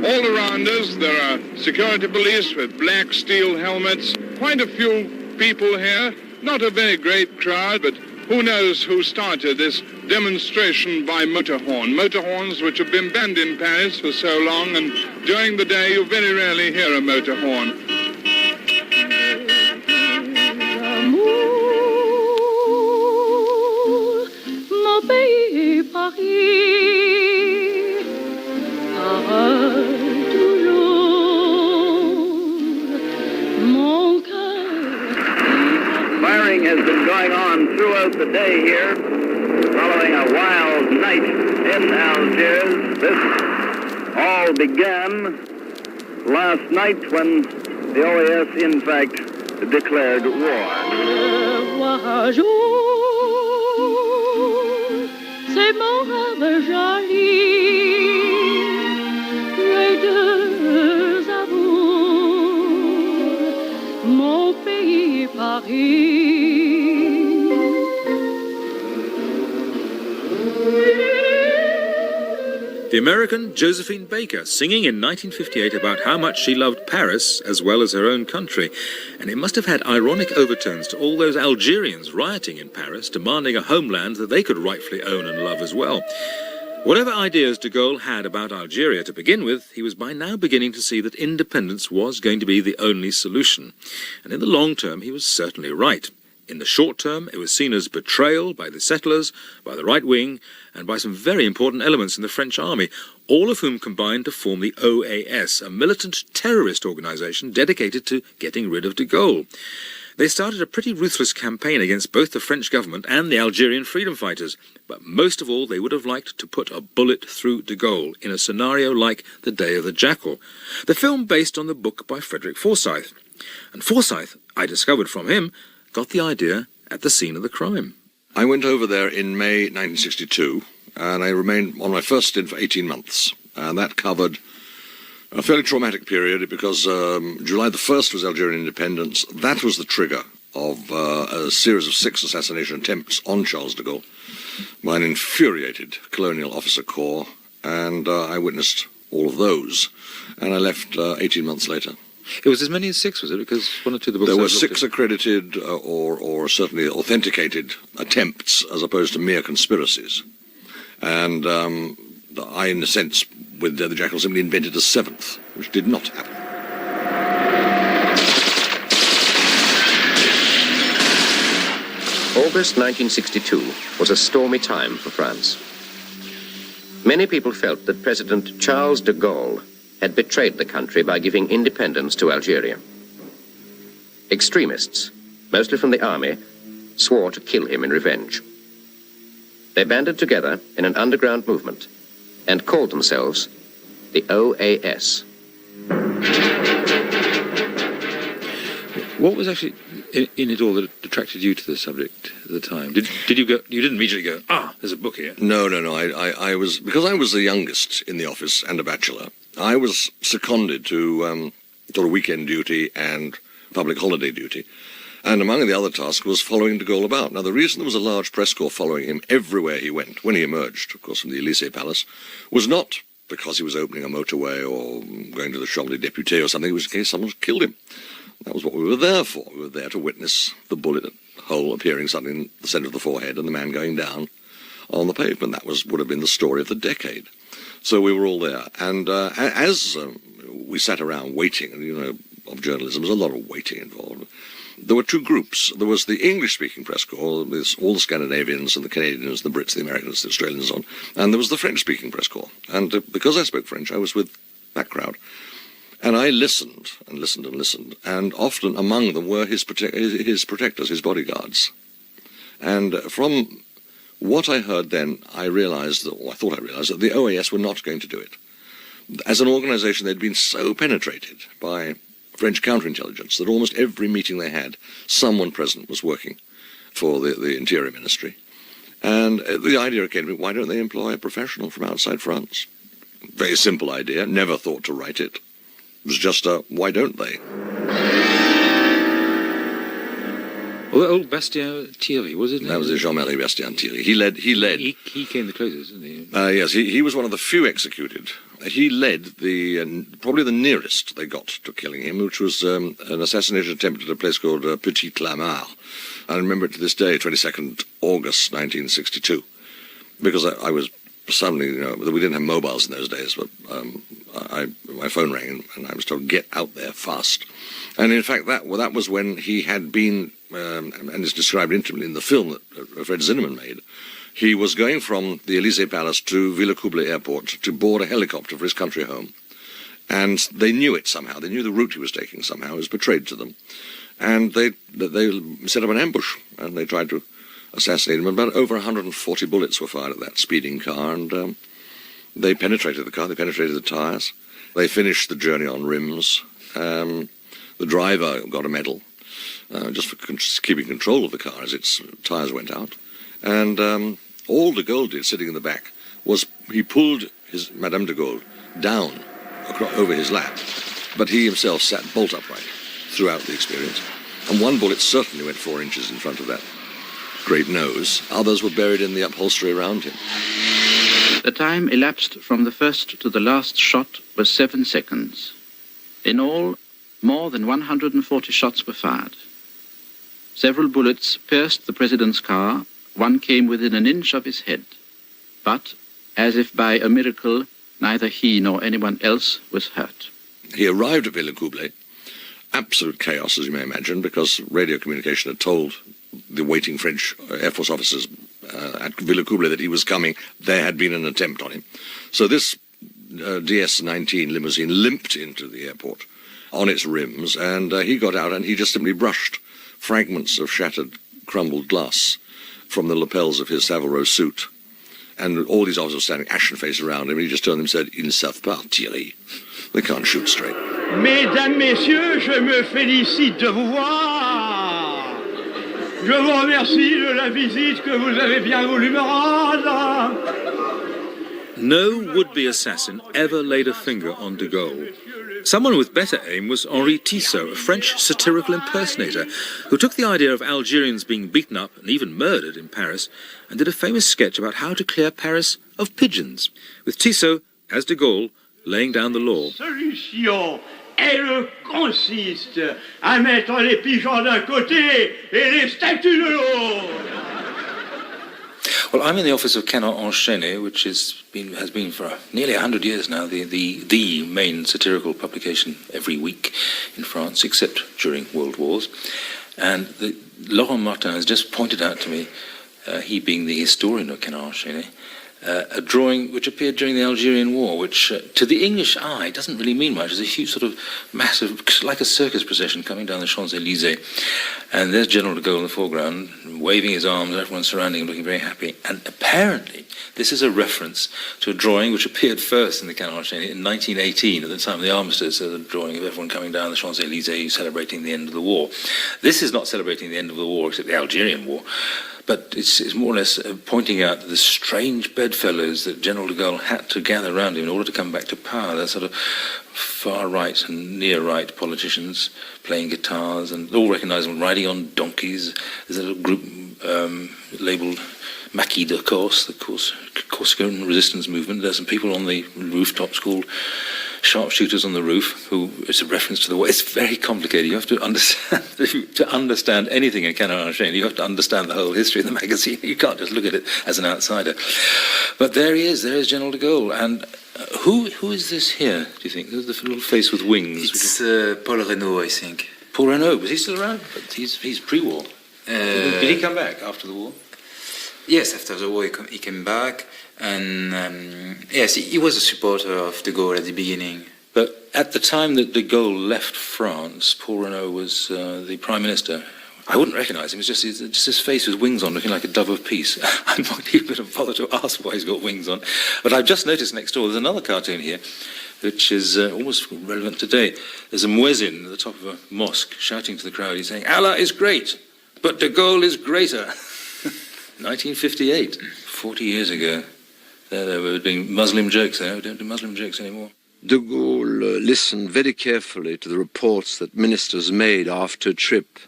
All around us there are security police with black steel helmets. Quite a few people here. Not a very great crowd, but who knows who started this demonstration by motor horn. Motor horns which have been banned in Paris for so long, and during the day you very rarely hear a motor horn. Mon pays, Paris, mon cœur. Firing has been going on throughout the day here, following a wild night in Algiers. This all began last night when the OAS, in fact, declared war. C'est mon rêve joli, les deux amours, mon pays Paris. The American Josephine Baker singing in 1958 about how much she loved Paris as well as her own country. And it must have had ironic overtones to all those Algerians rioting in Paris, demanding a homeland that they could rightfully own and love as well. Whatever ideas de Gaulle had about Algeria to begin with, he was by now beginning to see that independence was going to be the only solution. And in the long term, he was certainly right. In the short term, it was seen as betrayal by the settlers, by the right wing, and by some very important elements in the French army, all of whom combined to form the OAS, a militant terrorist organization dedicated to getting rid of de Gaulle. They started a pretty ruthless campaign against both the French government and the Algerian freedom fighters, but most of all they would have liked to put a bullet through de Gaulle in a scenario like The Day of the Jackal, the film based on the book by Frederick Forsyth. And Forsyth, I discovered from him, got the idea at the scene of the crime. I went over there in May 1962, and I remained on my first stint for 18 months, and that covered a fairly traumatic period because July the 1st was Algerian independence. That was the trigger of a series of 6 assassination attempts on Charles de Gaulle by an infuriated colonial officer corps, and I witnessed all of those, and I left 18 months later. It was as many as 6, was it? Because one or two of the books... There were 6 accredited or certainly authenticated attempts as opposed to mere conspiracies. And I, in a sense, with the Jackal, simply invented a 7th, which did not happen. August 1962 was a stormy time for France. Many people felt that President Charles de Gaulle had betrayed the country by giving independence to Algeria. Extremists, mostly from the army, swore to kill him in revenge. They banded together in an underground movement and called themselves the OAS. What was actually in it all that attracted you to the subject at the time? Did you go? You didn't immediately go, there's a book here. No. I was, because I was the youngest in the office and a bachelor, I was seconded to sort of weekend duty and public holiday duty. And among the other tasks was following de Gaulle about. Now, the reason there was a large press corps following him everywhere he went, when he emerged, of course, from the Élysée Palace, was not because he was opening a motorway or going to the Champs des Députés or something. It was in case someone killed him. That was what we were there for. We were there to witness the bullet hole appearing suddenly in the centre of the forehead and the man going down on the pavement. That would have been the story of the decade. So we were all there. And as we sat around waiting, and of journalism, there was a lot of waiting involved. There were 2 groups. There was the English-speaking press corps, with all the Scandinavians and the Canadians, the Brits, the Americans, the Australians, and so on. And there was the French-speaking press corps. And because I spoke French, I was with that crowd. And I listened and listened and listened. And often among them were his protectors, his bodyguards. And from what I heard then, I realized, or I thought I realized, that the OAS were not going to do it. As an organization, they'd been so penetrated by French counterintelligence that almost every meeting they had, someone present was working for the Interior Ministry. And the idea occurred to me, why don't they employ a professional from outside France? Very simple idea, never thought to write it. It was just a, why don't they? Well, the old Bastien Thierry, was it? That was Jean-Marie Bastien Thierry. He led. He came the closest, didn't he? Yes, he was one of the few executed. He led probably the nearest they got to killing him, which was an assassination attempt at a place called Petit Clamart. I remember it to this day, 22nd August 1962, because I was suddenly, we didn't have mobiles in those days, but my phone rang and I was told, get out there fast. And in fact, that was when he had been, and it's described intimately in the film that Fred Zinnemann made, he was going from the Élysée Palace to Villers-Coublay Airport to board a helicopter for his country home. And they knew it somehow. They knew the route he was taking somehow. It was betrayed to them. And they set up an ambush, and they tried to assassinate him. About over 140 bullets were fired at that speeding car, and they penetrated the car, they penetrated the tyres. They finished the journey on rims. The driver got a medal just for keeping control of the car as its tyres went out. And all de Gaulle did, sitting in the back, was he pulled his Madame de Gaulle down over his lap, but he himself sat bolt upright throughout the experience. And one bullet certainly went 4 inches in front of that great nose. Others were buried in the upholstery around him. The time elapsed from the first to the last shot was 7 seconds. In all, more than 140 shots were fired. Several bullets pierced the president's car. One came within an inch of his head. But, as if by a miracle, neither he nor anyone else was hurt. He arrived at Villacoublay. Absolute chaos, as you may imagine, because radio communication had told the waiting French Air Force officers at Villacoublay that he was coming. There had been an attempt on him. So this DS-19 limousine limped into the airport on its rims, and he got out and he just simply brushed fragments of shattered, crumbled glass from the lapels of his Savile Row suit. And all these officers were standing ashen-faced around him, and he just turned them and said, "Ils ne savent pas tirer." They can't shoot straight. Mesdames, Messieurs, je me félicite de vous voir. Je vous remercie de la visite que vous avez bien voulu me rendre. No would-be assassin ever laid a finger on de Gaulle. Someone with better aim was Henri Tissot, a French satirical impersonator, who took the idea of Algerians being beaten up and even murdered in Paris and did a famous sketch about how to clear Paris of pigeons, with Tissot, as de Gaulle, laying down the law. Solution, elle consiste à mettre les pigeons d'un côté et les statues de l'autre. Well, I'm in the office of Canard Enchaîné, which has been for nearly 100 years now the main satirical publication every week in France, except during World Wars. And Laurent Martin has just pointed out to me, he being the historian of Canard Enchaîné, a drawing which appeared during the Algerian War, which to the English eye doesn't really mean much. It's a huge sort of massive, like a circus procession coming down the Champs-Élysées. And there's General de Gaulle in the foreground, waving his arms, everyone surrounding him, looking very happy. And apparently, this is a reference to a drawing which appeared first in the Canard Enchaîné in 1918, at the time of the armistice, a drawing of everyone coming down the Champs-Élysées celebrating the end of the war. This is not celebrating the end of the war, except the Algerian War. But it's more or less pointing out the strange bedfellows that General de Gaulle had to gather around him in order to come back to power. They're sort of far-right and near-right politicians playing guitars and all recognisable, riding on donkeys. There's a little group labelled Maquis de Corse, the Corsican resistance movement. There's some people on the rooftops called sharpshooters on the roof, who it's a reference to the war. It's very complicated. You have to understand, to understand anything in Canard Enchaîné, you have to understand the whole history of the magazine. You can't just look at it as an outsider. But there he is, there is General de Gaulle. And who is this here, do you think? There's the little face with wings. It's Paul Reynaud, I think. Paul Reynaud, was he still around? But he's pre-war. Did he come back after the war? Yes, after the war he came back. And yes, he was a supporter of de Gaulle at the beginning. But at the time that de Gaulle left France, Paul Reynaud was the Prime Minister. I wouldn't recognise him. It's just his face with wings on, looking like a dove of peace. I'm not even bother to ask why he's got wings on. But I've just noticed next door there's another cartoon here, which is almost relevant today. There's a muezzin at the top of a mosque shouting to the crowd. He's saying, "Allah is great, but de Gaulle is greater." 1958, 40 years ago. There were doing Muslim jokes there. We don't do Muslim jokes anymore. De Gaulle listened very carefully to the reports that ministers made after a trip.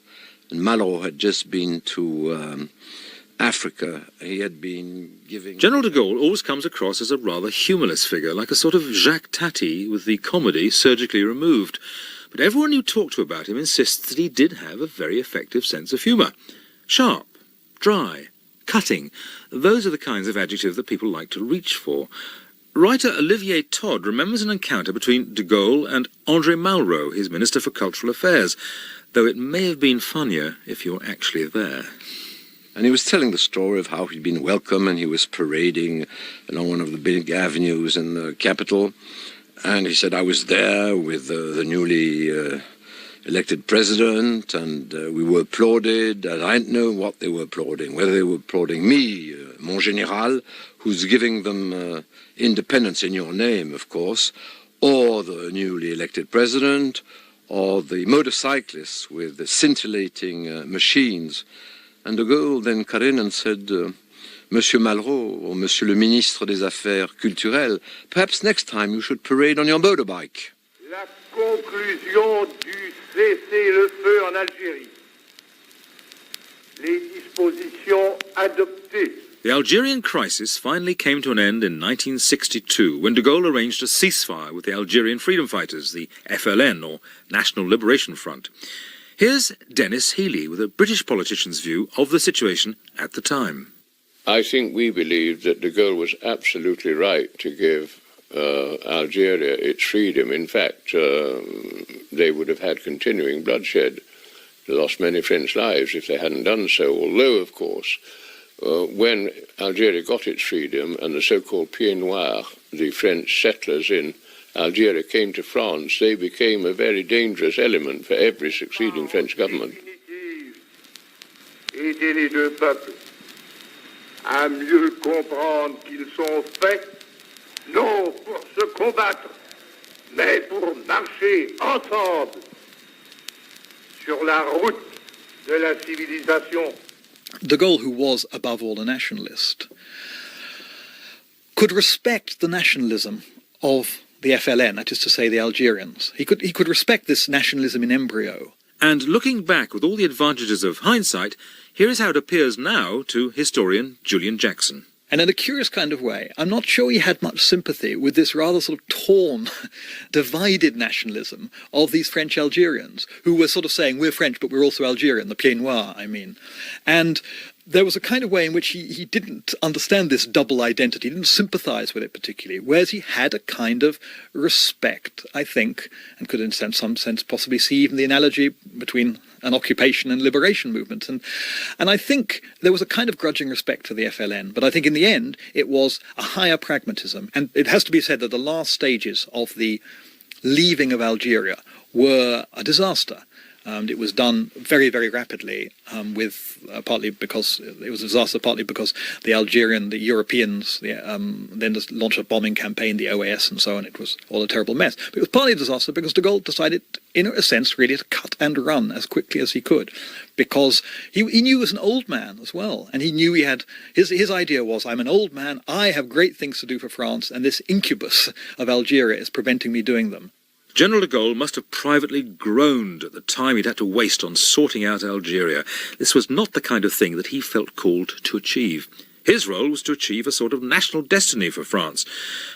And Malraux had just been to Africa. He had been giving... General de Gaulle always comes across as a rather humorless figure, like a sort of Jacques Tati with the comedy surgically removed. But everyone you talk to about him insists that he did have a very effective sense of humour. Sharp, dry, cutting. Those are the kinds of adjectives that people like to reach for. Writer Olivier Todd remembers an encounter between de Gaulle and André Malraux, his Minister for Cultural Affairs, though it may have been funnier if you're actually there. And he was telling the story of how he'd been welcome and he was parading along one of the big avenues in the capital. And he said, I was there with the newly elected president, and we were applauded, and I didn't know what they were applauding, whether they were applauding me, mon général, who's giving them independence in your name, of course, or the newly elected president, or the motorcyclists with the scintillating machines. And de Gaulle then cut in and said, Monsieur Malraux, or Monsieur le Ministre des Affaires Culturelles, perhaps next time you should parade on your motorbike. La conclusion du cessez-le-feu en Algérie. Les dispositions adoptées The Algerian crisis finally came to an end in 1962 when de Gaulle arranged a ceasefire with the Algerian freedom fighters, the FLN, or National Liberation Front. Here's Dennis Healy with a British politician's view of the situation at the time. I think we believed that de Gaulle was absolutely right to give Algeria its freedom. In fact, they would have had continuing bloodshed, lost many French lives if they hadn't done so, although, of course, when Algeria got its freedom and the so-called Pieds Noirs, the French settlers in Algeria, came to France, they became a very dangerous element for every succeeding French government. Aider les deux peuples à mieux comprendre qu'ils sont faits, non pour se combattre, mais pour marcher ensemble sur la route de la civilisation. De Gaulle, who was above all a nationalist, could respect the nationalism of the FLN, that is to say the Algerians. He could respect this nationalism in embryo. And looking back with all the advantages of hindsight, here is how it appears now to historian Julian Jackson. And in a curious kind of way, I'm not sure he had much sympathy with this rather sort of torn, divided nationalism of these French Algerians, who were sort of saying, we're French, but we're also Algerian, the Pieds Noirs, I mean. And there was a kind of way in which he didn't understand this double identity, he didn't sympathize with it particularly, whereas he had a kind of respect, I think, and could in some sense possibly see even the analogy between an occupation and liberation movement. And I think there was a kind of grudging respect for the FLN, but I think in the end it was a higher pragmatism. And it has to be said that the last stages of the leaving of Algeria were a disaster. It was done very, very rapidly, partly because it was a disaster, partly because the Europeans, then just launched a bombing campaign, the OAS and so on. It was all a terrible mess. But it was partly a disaster because de Gaulle decided, in a sense, really to cut and run as quickly as he could, because he knew he was an old man as well, and he knew he had his idea was, I'm an old man, I have great things to do for France, and this incubus of Algeria is preventing me doing them. General de Gaulle must have privately groaned at the time he'd had to waste on sorting out Algeria. This was not the kind of thing that he felt called to achieve. His role was to achieve a sort of national destiny for France,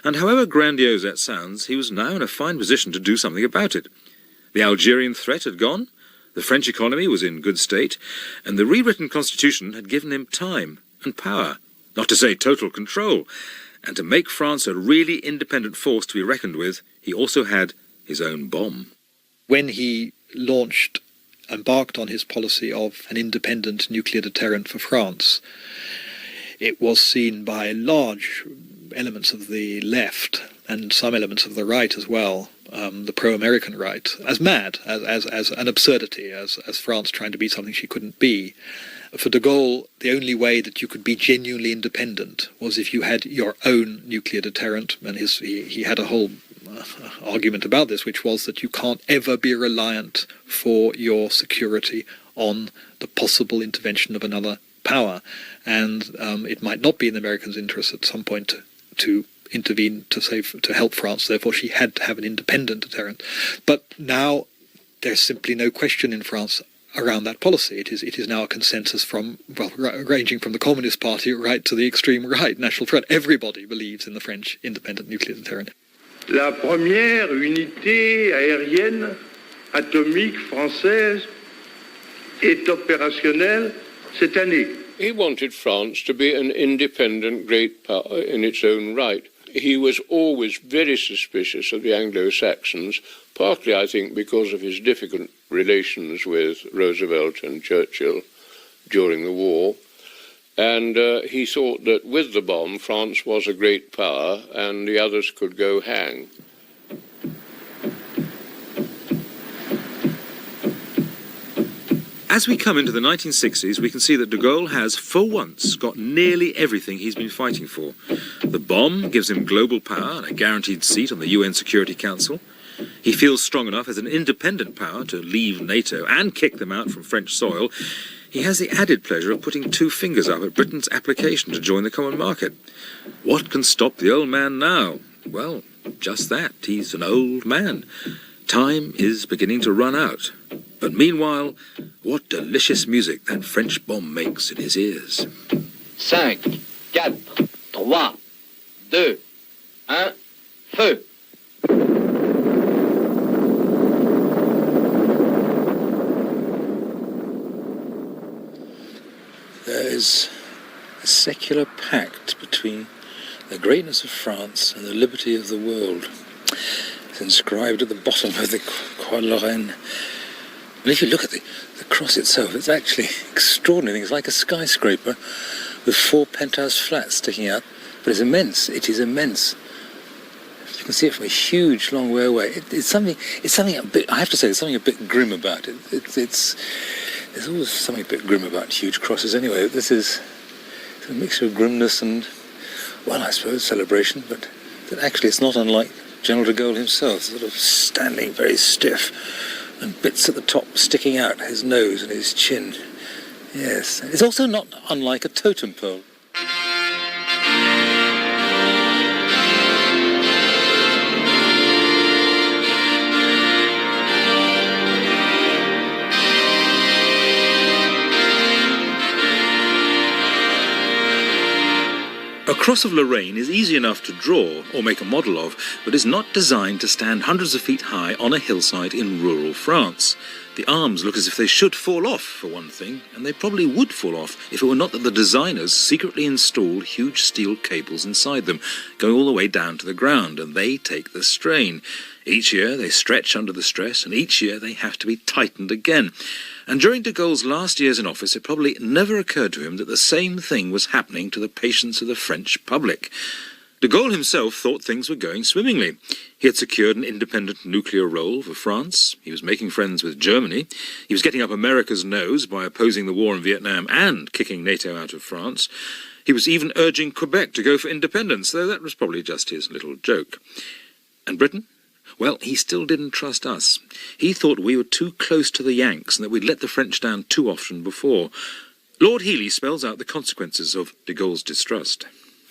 and however grandiose that sounds, he was now in a fine position to do something about it. The Algerian threat had gone, the French economy was in good state, and the rewritten constitution had given him time and power, not to say total control. And to make France a really independent force to be reckoned with, he also had his own bomb. When he embarked on his policy of an independent nuclear deterrent for France, it was seen by large elements of the left and some elements of the right as well, the pro-American right, as mad, as an absurdity, as France trying to be something she couldn't be. For de Gaulle, the only way that you could be genuinely independent was if you had your own nuclear deterrent, and he had a whole argument about this, which was that you can't ever be reliant for your security on the possible intervention of another power, and it might not be in the Americans' interest at some point to intervene to help France. Therefore, she had to have an independent deterrent. But now there's simply no question in France around that policy. It is now a consensus ranging from the Communist Party right to the extreme right, National Front. Everybody believes in the French independent nuclear deterrent. La première unité aérienne atomique française est opérationnelle cette année. He wanted France to be an independent great power in its own right. He was always very suspicious of the Anglo-Saxons, partly, I think, because of his difficult relations with Roosevelt and Churchill during the war. And he thought that with the bomb, France was a great power and the others could go hang. As we come into the 1960s, we can see that de Gaulle has, for once, got nearly everything he's been fighting for. The bomb gives him global power and a guaranteed seat on the UN Security Council. He feels strong enough as an independent power to leave NATO and kick them out from French soil. He has the added pleasure of putting two fingers up at Britain's application to join the common market. What can stop the old man now? Well, just that. He's an old man. Time is beginning to run out. But meanwhile, what delicious music that French bomb makes in his ears. 5, 4, 3, 2, 1, feu. There is a secular pact between the greatness of France and the liberty of the world. It's inscribed at the bottom of the Croix de Lorraine. And if you look at the cross itself, it's actually extraordinary. It's like a skyscraper with 4 penthouse flats sticking out. But it's immense. It is immense. You can see it from a huge, long way away. It's something a bit, I have to say, there's something a bit grim about it. There's always something a bit grim about huge crosses anyway. This is a mixture of grimness and, well, I suppose, celebration, but actually it's not unlike General de Gaulle himself, sort of standing very stiff, and bits at the top sticking out, his nose and his chin. Yes, it's also not unlike a totem pole. A cross of Lorraine is easy enough to draw or make a model of, but is not designed to stand hundreds of feet high on a hillside in rural France. The arms look as if they should fall off, for one thing, and they probably would fall off if it were not that the designers secretly installed huge steel cables inside them, going all the way down to the ground, and they take the strain. Each year they stretch under the stress, and each year they have to be tightened again. And during de Gaulle's last years in office, it probably never occurred to him that the same thing was happening to the patience of the French public. De Gaulle himself thought things were going swimmingly. He had secured an independent nuclear role for France. He was making friends with Germany. He was getting up America's nose by opposing the war in Vietnam and kicking NATO out of France. He was even urging Quebec to go for independence, though that was probably just his little joke. And Britain? Well, he still didn't trust us. He thought we were too close to the Yanks and that we'd let the French down too often before. Lord Healy spells out the consequences of de Gaulle's distrust.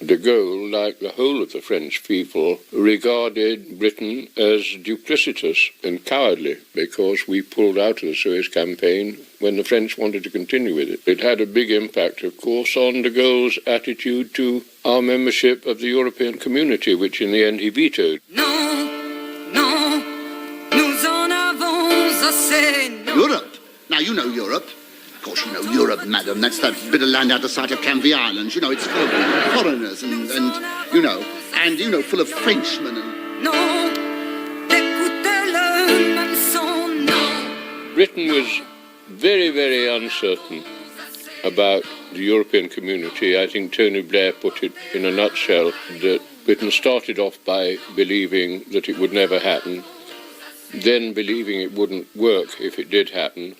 De Gaulle, like the whole of the French people, regarded Britain as duplicitous and cowardly because we pulled out of the Suez campaign when the French wanted to continue with it. It had a big impact, of course, on de Gaulle's attitude to our membership of the European community, which in the end he vetoed. Europe? Now, you know Europe. Of course, you know Europe, madam. That's that bit of land out of sight of Canvey Islands. You know, it's full of foreigners and full of Frenchmen. Britain was very, very uncertain about the European community. I think Tony Blair put it in a nutshell that Britain started off by believing that it would never happen, then believing it wouldn't work if it did happen.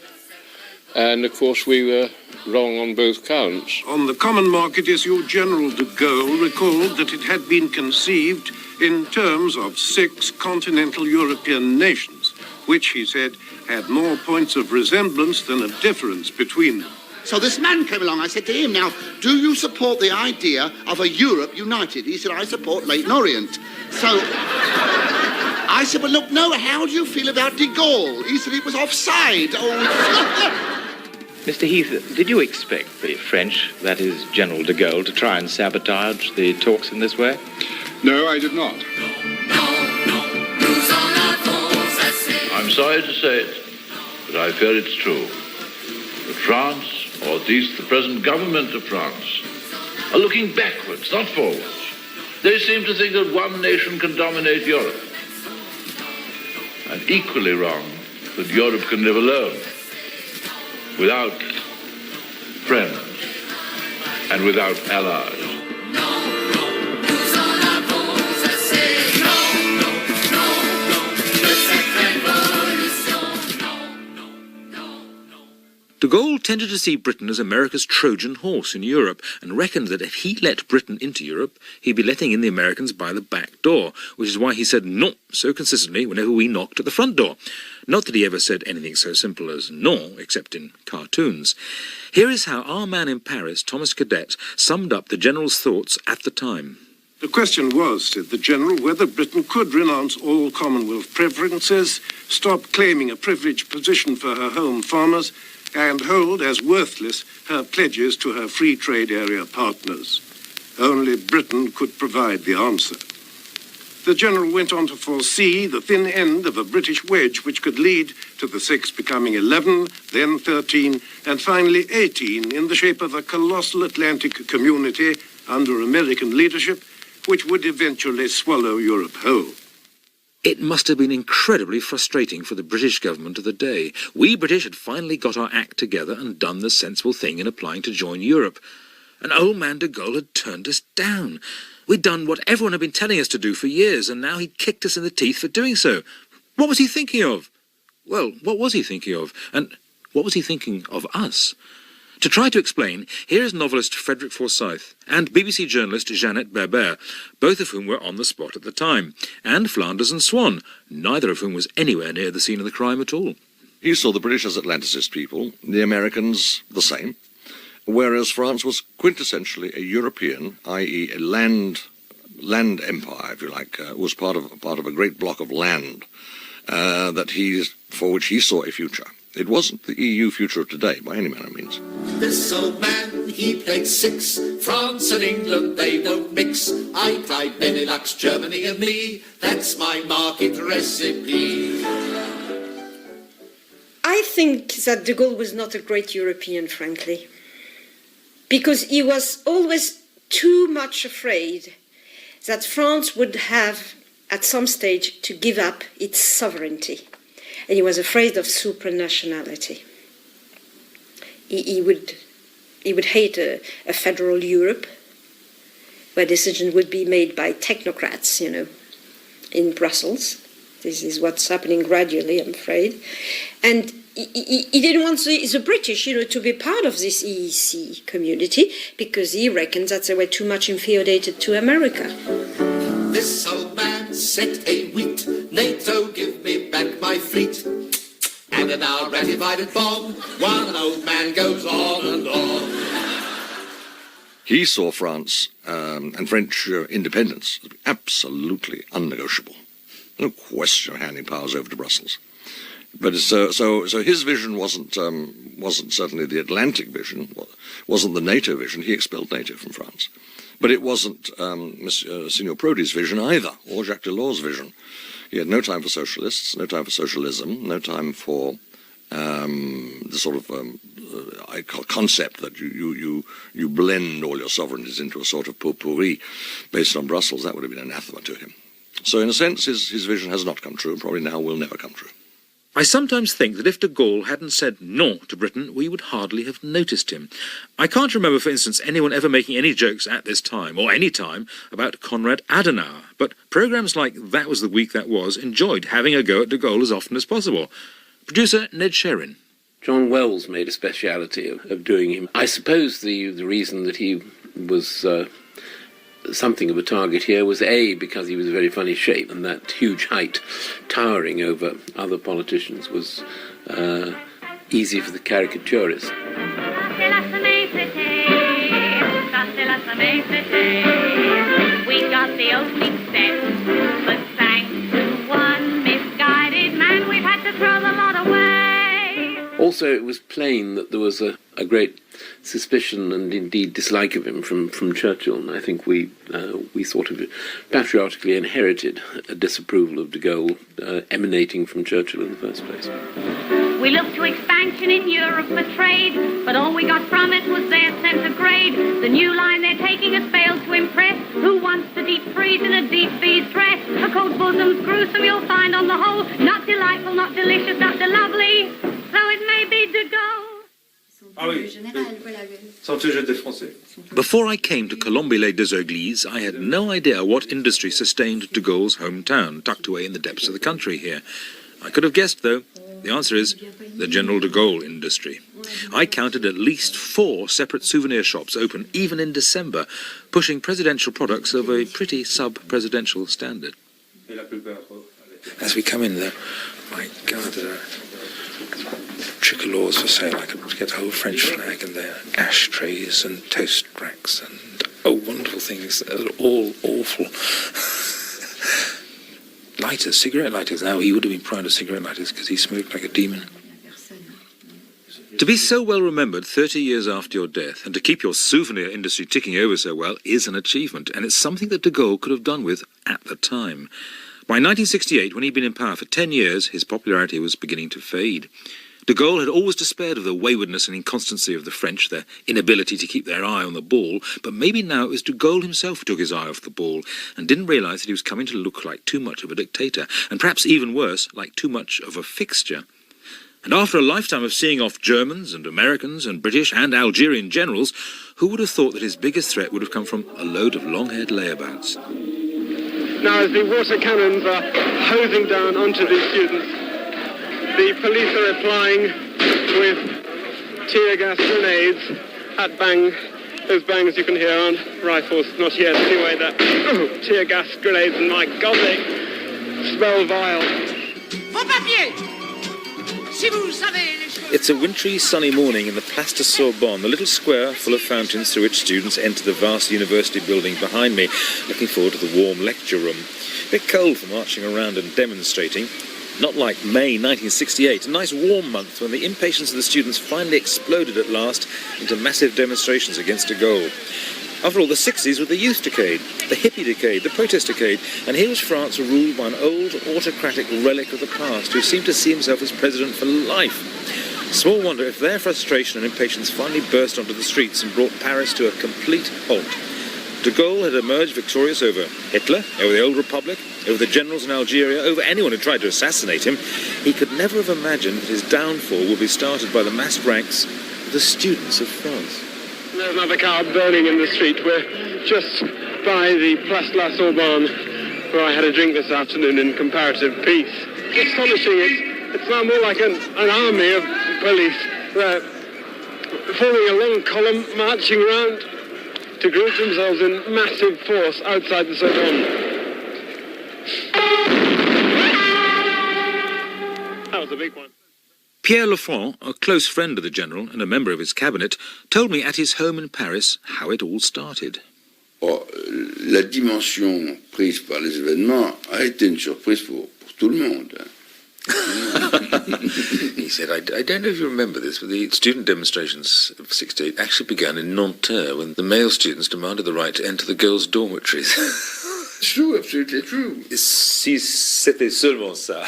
And, of course, we were wrong on both counts. On the common market issue, General de Gaulle recalled that it had been conceived in terms of 6 continental European nations, which, he said, had more points of resemblance than of difference between them. So this man came along. I said to him, now, do you support the idea of a Europe united? He said, I support Leyton Orient. So I said, well, look, no, how do you feel about de Gaulle? He said it was offside. Oh. Mr. Heath, did you expect the French, that is General de Gaulle, to try and sabotage the talks in this way? No, I did not. I'm sorry to say it, but I fear it's true. That France, or at least the present government of France, are looking backwards, not forwards. They seem to think that one nation can dominate Europe. And equally wrong that Europe can live alone, without friends and without allies. De Gaulle tended to see Britain as America's Trojan horse in Europe and reckoned that if he let Britain into Europe, he'd be letting in the Americans by the back door, which is why he said no so consistently whenever we knocked at the front door. Not that he ever said anything so simple as no, except in cartoons. Here is how our man in Paris, Thomas Cadet, summed up the General's thoughts at the time. The question was, said the General, whether Britain could renounce all Commonwealth preferences, stop claiming a privileged position for her home farmers, and hold as worthless her pledges to her free trade area partners. Only Britain could provide the answer. The general went on to foresee the thin end of a British wedge which could lead to the six becoming 11, then 13, and finally 18 in the shape of a colossal Atlantic community under American leadership, which would eventually swallow Europe whole. It must have been incredibly frustrating for the British government of the day. We British had finally got our act together and done the sensible thing in applying to join Europe. And old man de Gaulle had turned us down. We'd done what everyone had been telling us to do for years, and now he'd kicked us in the teeth for doing so. What was he thinking of? Well, what was he thinking of? And what was he thinking of us? To try to explain, here is novelist Frederick Forsyth and BBC journalist Jeannette Berber, both of whom were on the spot at the time, and Flanders and Swan, neither of whom was anywhere near the scene of the crime at all. He saw the British as Atlanticist people, the Americans the same, whereas France was quintessentially a European, i.e. a land empire, if you like, was part of a great block of land for which he saw a future. It wasn't the EU future of today, by any manner of means. This old man, he played six. France and England, they won't mix. I tried Benelux, Germany and me. That's my market recipe. I think that de Gaulle was not a great European, frankly, because he was always too much afraid that France would have, at some stage, to give up its sovereignty. And he was afraid of supranationality. He would hate a federal Europe, where decisions would be made by technocrats, in Brussels. This is what's happening gradually, I'm afraid. And he didn't want the British, to be part of this EEC community, because he reckoned that they were too much inferioritated to America. This old man said, "Hey, wheat, NATO, give me back my fleet." And an hour ratified at Bonn, one old man goes on and on. He saw France and French independence as absolutely unnegotiable. No question of handing powers over to Brussels. But so his vision wasn't certainly the Atlantic vision, wasn't the NATO vision. He expelled NATO from France. But it wasn't Signor Prodi's vision either, or Jacques Delors' vision. He had no time for socialists, no time for socialism, no time for the sort of concept that you blend all your sovereignties into a sort of potpourri based on Brussels. That would have been anathema to him. So in a sense, his vision has not come true, and probably now will never come true. I sometimes think that if de Gaulle hadn't said non to Britain, we would hardly have noticed him. I can't remember, for instance, anyone ever making any jokes at this time, or any time, about Konrad Adenauer, but programmes like That Was the Week That Was enjoyed having a go at de Gaulle as often as possible. Producer Ned Sherin. John Wells made a speciality of doing him. I suppose the reason that he was something of a target here was because he was a very funny shape, and that huge height towering over other politicians was easy for the caricaturist. We got the opening steps, but thanks to one misguided man, we've had to throw the lot away. Also, it was plain that there was a great suspicion and indeed dislike of him from Churchill, and I think we sort of patriotically inherited a disapproval of de Gaulle emanating from Churchill in the first place. We looked to expansion in Europe for trade, but all we got from it was their centigrade. The new line they're taking has failed to impress. Who wants to deep freeze in a deep V dress? A cold bosom's gruesome, you'll find on the whole. Not delightful, not delicious, not lovely. Though it may be de Gaulle. Before I came to Colombe-les-Deux-Églises, I had no idea what industry sustained de Gaulle's hometown, tucked away in the depths of the country here. I could have guessed, though. The answer is the General de Gaulle industry. I counted at least 4 separate souvenir shops open, even in December, pushing presidential products of a pretty sub-presidential standard. As we come in there, my God, tricolores for sale. I could get the whole French flag and their ashtrays and toast racks and wonderful things that are all awful. Lighters, cigarette lighters. Now, he would have been proud of cigarette lighters because he smoked like a demon. To be so well remembered 30 years after your death and to keep your souvenir industry ticking over so well is an achievement, and it's something that de Gaulle could have done with at the time. By 1968, when he'd been in power for 10 years, his popularity was beginning to fade. De Gaulle had always despaired of the waywardness and inconstancy of the French, their inability to keep their eye on the ball, but maybe now it was de Gaulle himself who took his eye off the ball and didn't realise that he was coming to look like too much of a dictator, and perhaps even worse, like too much of a fixture. And after a lifetime of seeing off Germans and Americans and British and Algerian generals, who would have thought that his biggest threat would have come from a load of long-haired layabouts? Now, as the water cannons are hosing down onto the students, the police are replying with tear gas grenades at bang. Those bangs you can hear aren't rifles, not yet anyway. They're tear gas grenades, and my God, they smell vile. Vos papiers! Si vous savez les choses. It's a wintry, sunny morning in the Place de Sorbonne, the little square full of fountains through which students enter the vast university building behind me, looking forward to the warm lecture room. A bit cold for marching around and demonstrating. Not like May 1968, a nice warm month when the impatience of the students finally exploded at last into massive demonstrations against de Gaulle. After all, the 60s were the youth decade, the hippie decade, the protest decade, and here was France ruled by an old autocratic relic of the past who seemed to see himself as president for life. Small wonder if their frustration and impatience finally burst onto the streets and brought Paris to a complete halt. De Gaulle had emerged victorious over Hitler, over the Old Republic, over the generals in Algeria, over anyone who tried to assassinate him. He could never have imagined that his downfall would be started by the massed ranks of the students of France. There's another car burning in the street. We're just by the Place de la Sorbonne, where I had a drink this afternoon in comparative peace. It's astonishing. It's now more like an army of police. They're forming a long column, marching round to group themselves in massive force outside the Sorbonne. That was a big one. Pierre Lefranc, a close friend of the general and a member of his cabinet, told me at his home in Paris how it all started. Oh, la dimension prise par les événements a été une surprise pour tout le monde. He said, I don't know if you remember this, but the student demonstrations of 68 actually began in Nanterre when the male students demanded the right to enter the girls' dormitories. It's true, absolutely true. Si c'était seulement ça.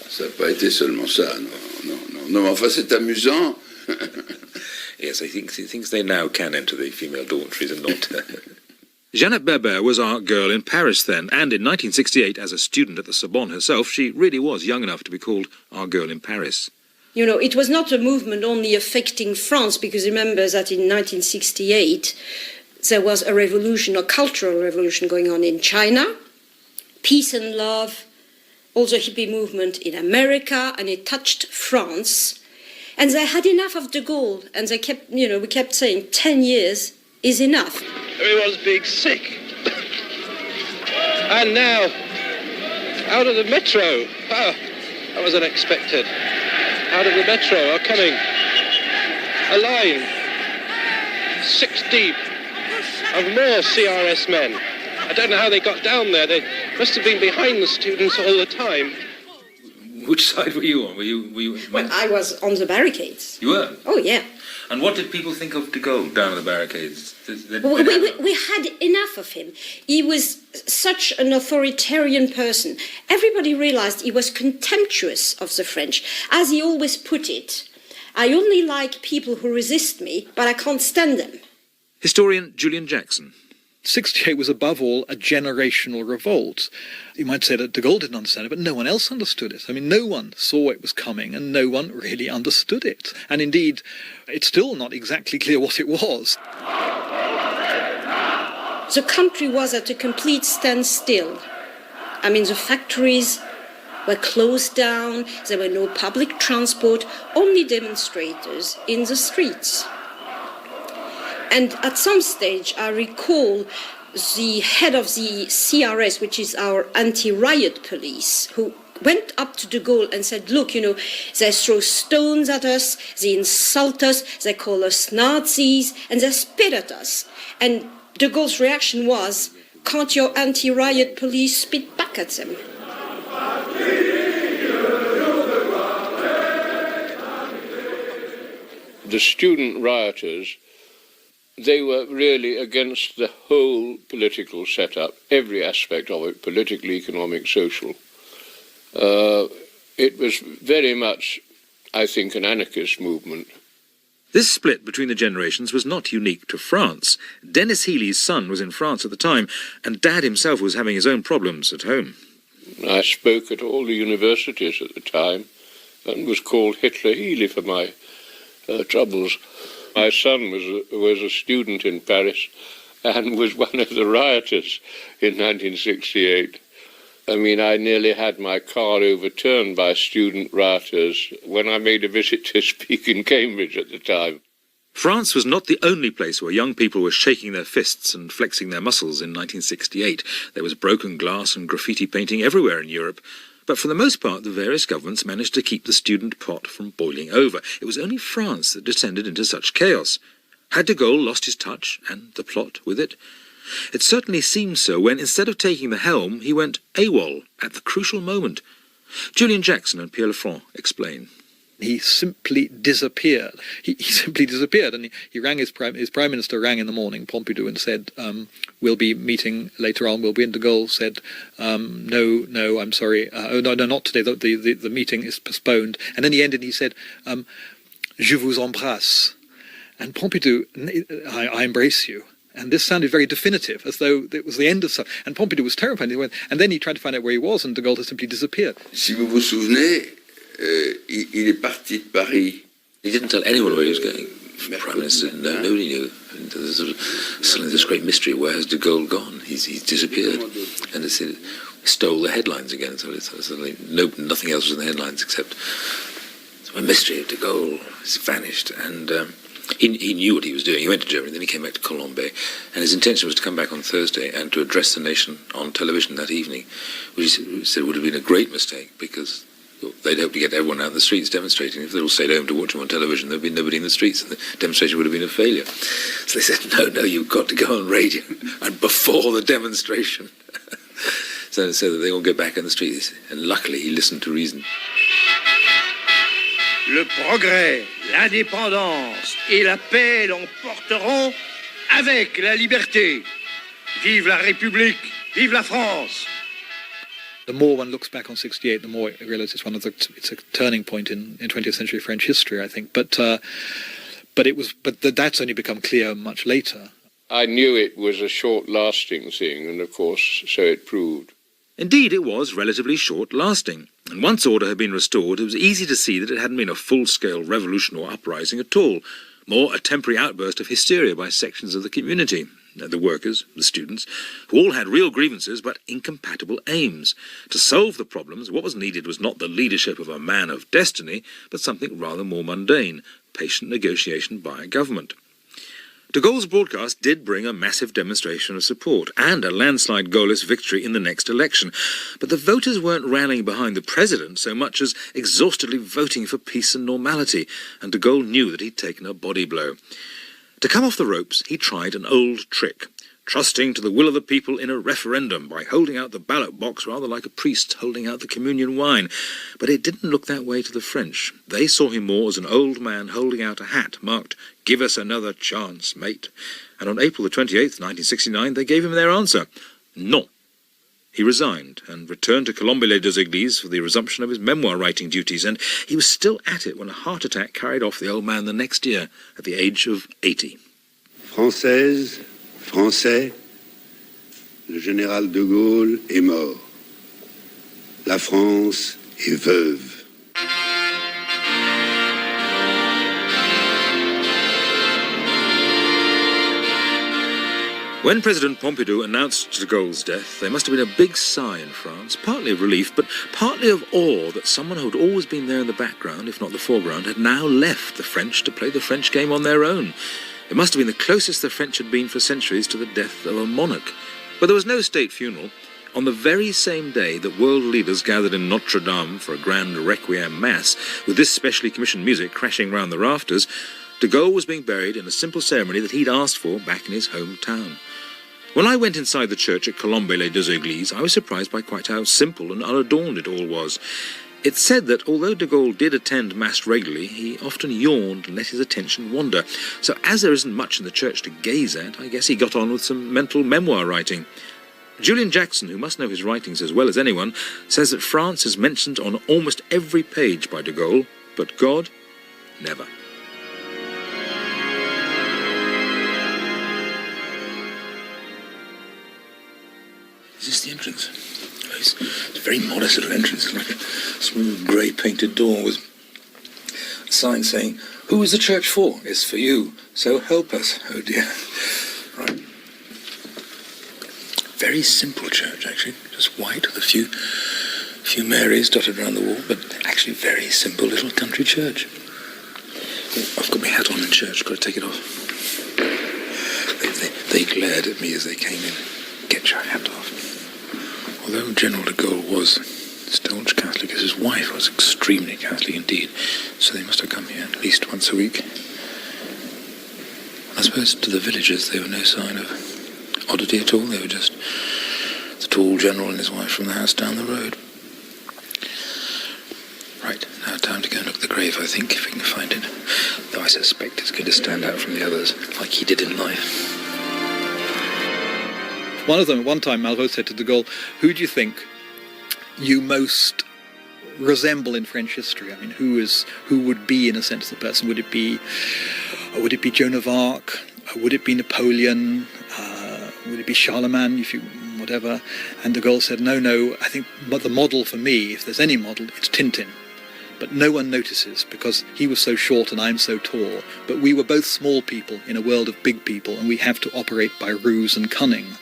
Ça n'a pas été seulement ça, non, mais enfin c'est amusant. Yes, he thinks they now can enter the female dormitories in Nanterre. Jeannette Berber was our girl in Paris then, and in 1968, as a student at the Sorbonne herself, she really was young enough to be called our girl in Paris. You know, it was not a movement only affecting France, because remember that in 1968, there was a revolution, a cultural revolution going on in China, peace and love, also hippie movement in America, and it touched France. And they had enough of de Gaulle, and they kept, we kept saying 10 years is enough. Everyone's being sick. And now, out of the metro. Oh, that was unexpected. Out of the metro are coming a line, 6 deep, of more CRS men. I don't know how they got down there. They must have been behind the students all the time. Which side were you on? Were you? Well, I was on the barricades. You were? Oh, yeah. And what did people think of de Gaulle down on the barricades? We had enough of him. He was such an authoritarian person. Everybody realized he was contemptuous of the French. As he always put it, I only like people who resist me, but I can't stand them. Historian Julian Jackson. 68 was above all a generational revolt. You might say that de Gaulle didn't understand it, but no one else understood it. I mean, no one saw it was coming, and no one really understood it. And indeed, it's still not exactly clear what it was. The country was at a complete standstill. I mean, the factories were closed down, there were no public transport, only demonstrators in the streets. And at some stage, I recall the head of the CRS, which is our anti-riot police, who went up to de Gaulle and said, look, they throw stones at us, they insult us, they call us Nazis, and they spit at us. And de Gaulle's reaction was, can't your anti-riot police spit back at them? The student rioters, they were really against the whole political setup, every aspect of it, political, economic, social. It was very much, I think, an anarchist movement. This split between the generations was not unique to France. Denis Healy's son was in France at the time, and Dad himself was having his own problems at home. I spoke at all the universities at the time and was called Hitler Healy for my troubles. My son was a student in Paris and was one of the rioters in 1968. I mean, I nearly had my car overturned by student rioters when I made a visit to speak in Cambridge at the time. France was not the only place where young people were shaking their fists and flexing their muscles in 1968. There was broken glass and graffiti painting everywhere in Europe. But for the most part, the various governments managed to keep the student pot from boiling over. It was only France that descended into such chaos. Had de Gaulle lost his touch, and the plot with it? It certainly seemed so when, instead of taking the helm, he went AWOL at the crucial moment. Julian Jackson and Pierre Lefranc explain. He simply disappeared. He simply disappeared, and he rang his prime minister rang in the morning, Pompidou, and said, "We'll be meeting later on. We'll be in." De Gaulle said, "No, I'm sorry. No, not today. The meeting is postponed." And then he ended. He said, "Je vous embrasse," and Pompidou, "I embrace you." And this sounded very definitive, as though it was the end of something. And Pompidou was terrified. And then he tried to find out where he was, and de Gaulle had simply disappeared. Si vous vous souvenez, il est parti de Paris. He didn't tell anyone where he was going. Prime Minister, nobody knew. And there's suddenly this great mystery. Where has de Gaulle gone? He's disappeared. And it stole the headlines again. So suddenly nothing else was in the headlines except a mystery of de Gaulle. He's vanished. And he knew what he was doing. He went to Germany, then he came back to Colombe, and his intention was to come back on Thursday and to address the nation on television that evening, which he said would have been a great mistake because they'd hope to get everyone out in the streets demonstrating. If they'd all stayed home to watch him on television, there'd be nobody in the streets, and the demonstration would have been a failure. So they said, no, you've got to go on radio, and before the demonstration. so that they all get back in the streets, and luckily he listened to reason. Le progrès, l'indépendance et la paix l'emporteront avec la liberté. Vive la République, vive la France. The more one looks back on 68, the more I realise it's a turning point in 20th century French history, I think. But that's only become clear much later. I knew it was a short-lasting thing, and of course, so it proved. Indeed, it was relatively short-lasting, and once order had been restored, it was easy to see that it hadn't been a full-scale revolution or uprising at all, more a temporary outburst of hysteria by sections of the community, the workers, the students, who all had real grievances but incompatible aims. To solve the problems, what was needed was not the leadership of a man of destiny, but something rather more mundane, patient negotiation by a government. De Gaulle's broadcast did bring a massive demonstration of support and a landslide Gaullist victory in the next election. But the voters weren't rallying behind the president so much as exhaustedly voting for peace and normality, and de Gaulle knew that he'd taken a body blow. To come off the ropes, he tried an old trick, trusting to the will of the people in a referendum by holding out the ballot box rather like a priest holding out the communion wine. But it didn't look that way to the French. They saw him more as an old man holding out a hat marked, "Give us another chance, mate." And on April the 28th, 1969, they gave him their answer, "Non." He resigned and returned to Colombe-les-Deux-Églises for the resumption of his memoir-writing duties, and he was still at it when a heart attack carried off the old man the next year at the age of 80. Française, Français, le général de Gaulle est mort. La France est veuve. When President Pompidou announced de Gaulle's death, there must have been a big sigh in France, partly of relief, but partly of awe that someone who had always been there in the background, if not the foreground, had now left the French to play the French game on their own. It must have been the closest the French had been for centuries to the death of a monarch. But there was no state funeral. On the very same day that world leaders gathered in Notre Dame for a grand requiem mass, with this specially commissioned music crashing round the rafters, de Gaulle was being buried in a simple ceremony that he'd asked for back in his hometown. When I went inside the church at Colombe-les-Deux-Églises, I was surprised by quite how simple and unadorned it all was. It's said that although de Gaulle did attend Mass regularly, he often yawned and let his attention wander. So as there isn't much in the church to gaze at, I guess he got on with some mental memoir writing. Julian Jackson, who must know his writings as well as anyone, says that France is mentioned on almost every page by de Gaulle, but God, never. Is this the entrance? It's a very modest little entrance, like a small grey painted door with a sign saying, "Who is the church for? It's for you, so help us." Oh dear. Right. Very simple church, actually. Just white with a few Marys dotted around the wall, but actually very simple little country church. I've got my hat on in church, got to take it off. They glared at me as they came in. Get your hat off. Although General de Gaulle was staunch Catholic, his wife was extremely Catholic indeed, so they must have come here at least once a week. I suppose to the villagers there were no sign of oddity at all. They were just the tall general and his wife from the house down the road. Right, now time to go and look at the grave, I think, if we can find it. Though I suspect it's going to stand out from the others, like he did in life. One of them, at one time, Malraux said to de Gaulle, "Who do you think you most resemble in French history? I mean, who would be, in a sense, the person? Would it be Joan of Arc? Would it be Napoleon? Would it be Charlemagne? Whatever?" And de Gaulle said, "No. I think the model for me, if there's any model, it's Tintin. But no one notices because he was so short and I'm so tall. But we were both small people in a world of big people, and we have to operate by ruse and cunning."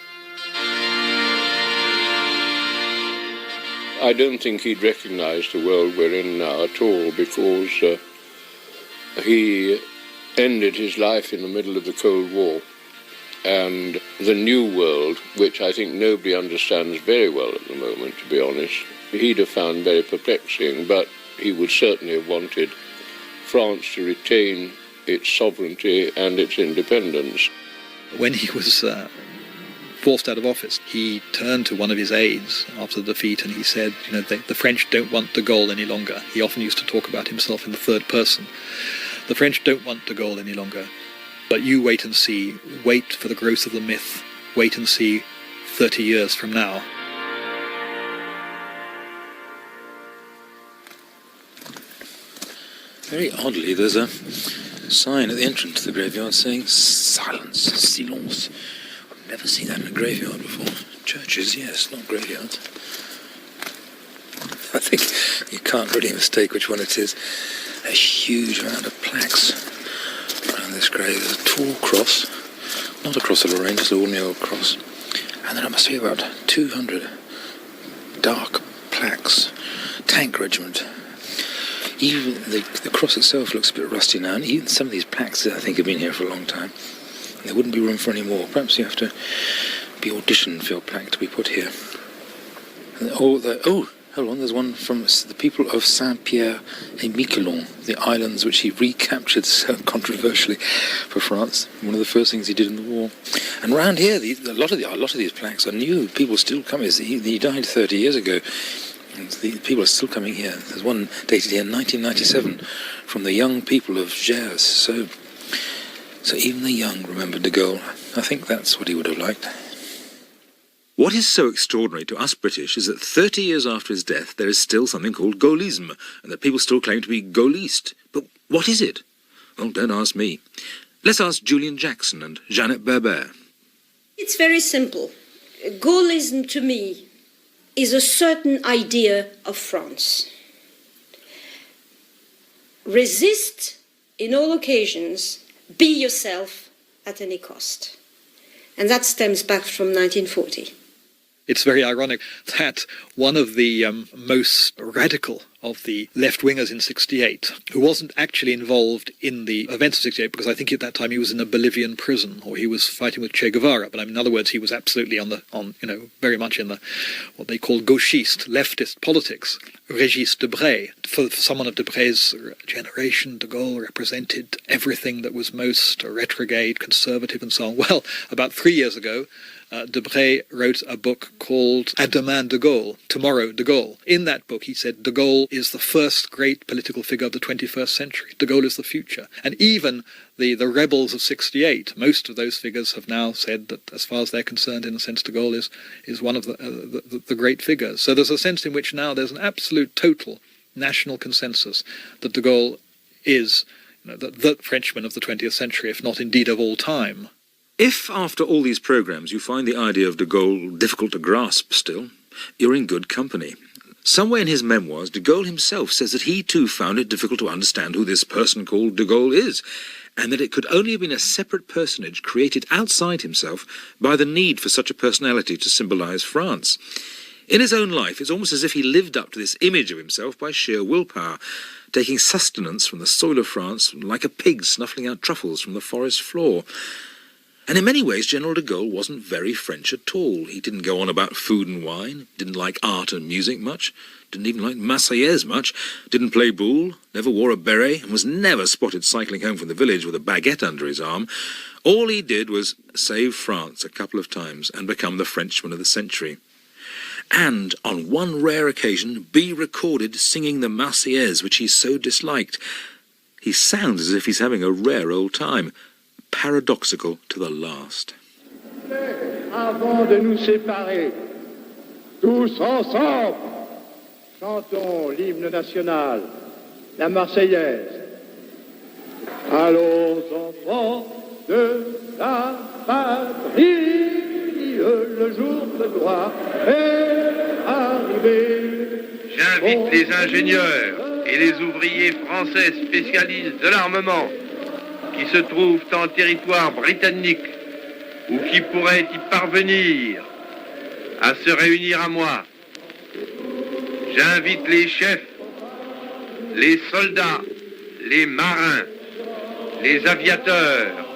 I don't think he'd recognise the world we're in now at all, because he ended his life in the middle of the Cold War, and the new world, which I think nobody understands very well at the moment, to be honest, he'd have found very perplexing, but he would certainly have wanted France to retain its sovereignty and its independence. When he was forced out of office, he turned to one of his aides after the defeat and he said, the French don't want de Gaulle any longer. He often used to talk about himself in the third person. The French don't want de Gaulle any longer, but you wait and see. Wait for the growth of the myth. Wait and see 30 years from now. Very oddly, there's a sign at the entrance to the graveyard saying, "Silence, silence." Never seen that in a graveyard before. Churches, yes, not graveyards. I think you can't really mistake which one it is. A huge amount of plaques around this grave. There's a tall cross, not a cross of Lorraine, just an ordinary old cross. And then there must be about 200 dark plaques. Tank regiment. Even the cross itself looks a bit rusty now, and even some of these plaques, I think, have been here for a long time. There wouldn't be room for any more. Perhaps you have to be auditioned for your plaque to be put here. Hold on, there's one from the people of Saint-Pierre et Miquelon, the islands which he recaptured so controversially for France. One of the first things he did in the war. And around here, a lot of these plaques are new. People still come. He died 30 years ago. And the people are still coming here. There's one dated here in 1997 from the young people of Gers. So even the young remembered de Gaulle. I think that's what he would have liked. What is so extraordinary to us British is that 30 years after his death, there is still something called Gaullism, and that people still claim to be Gaulliste. But what is it? Well, don't ask me. Let's ask Julian Jackson and Jeannette Berber. It's very simple. Gaullism, to me, is a certain idea of France. Resist in all occasions. Be yourself at any cost. And that stems back from 1940. It's very ironic that one of the most radical of the left-wingers in 68, who wasn't actually involved in the events of 68, because I think at that time he was in a Bolivian prison, or he was fighting with Che Guevara, but in other words, he was absolutely very much in the, what they call gauchiste, leftist politics. Régis Debray. For someone of Debray's generation, de Gaulle represented everything that was most retrograde, conservative, and so on. Well, about 3 years ago, Debré wrote a book called À demain de Gaulle, Tomorrow de Gaulle. In that book, he said de Gaulle is the first great political figure of the 21st century. De Gaulle is the future. And even the rebels of 68, most of those figures have now said that, as far as they're concerned, in a sense, de Gaulle is one of the great figures. So there's a sense in which now there's an absolute total national consensus that de Gaulle is the Frenchman of the 20th century, if not indeed of all time. If, after all these programmes, you find the idea of de Gaulle difficult to grasp still, you're in good company. Somewhere in his memoirs, de Gaulle himself says that he too found it difficult to understand who this person called de Gaulle is, and that it could only have been a separate personage created outside himself by the need for such a personality to symbolise France. In his own life, it's almost as if he lived up to this image of himself by sheer willpower, taking sustenance from the soil of France like a pig snuffling out truffles from the forest floor. And in many ways, General de Gaulle wasn't very French at all. He didn't go on about food and wine, didn't like art and music much, didn't even like Marseillaise much, didn't play boule, never wore a beret, and was never spotted cycling home from the village with a baguette under his arm. All he did was save France a couple of times and become the Frenchman of the century. And, on one rare occasion, be recorded singing the Marseillaise, which he so disliked. He sounds as if he's having a rare old time, paradoxical to the last. Avant de nous séparer, tous ensemble, chantons l'hymne national, la Marseillaise. Allons, enfants de la patrie, le jour de gloire est arrivé. J'invite les ingénieurs et les ouvriers français spécialistes de l'armement qui se trouvent en territoire britannique ou qui pourraient y parvenir à se réunir à moi. J'invite les chefs, les soldats, les marins, les aviateurs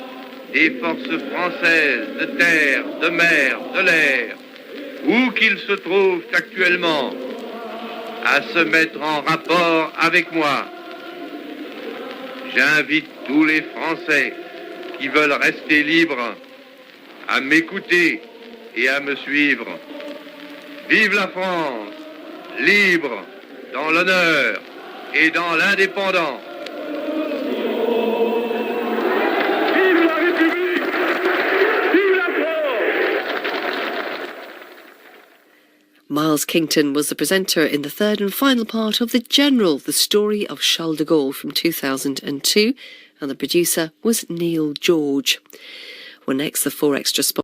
des forces françaises de terre, de mer, de l'air, où qu'ils se trouvent actuellement, à se mettre en rapport avec moi. J'invite tous les Français qui veulent rester libres à m'écouter et à me suivre. Vive la France, libre dans l'honneur et dans l'indépendance. Miles Kington was the presenter in the third and final part of The General, the story of Charles de Gaulle from 2002, and the producer was Neil George. Well, next, the 4 Extra spot.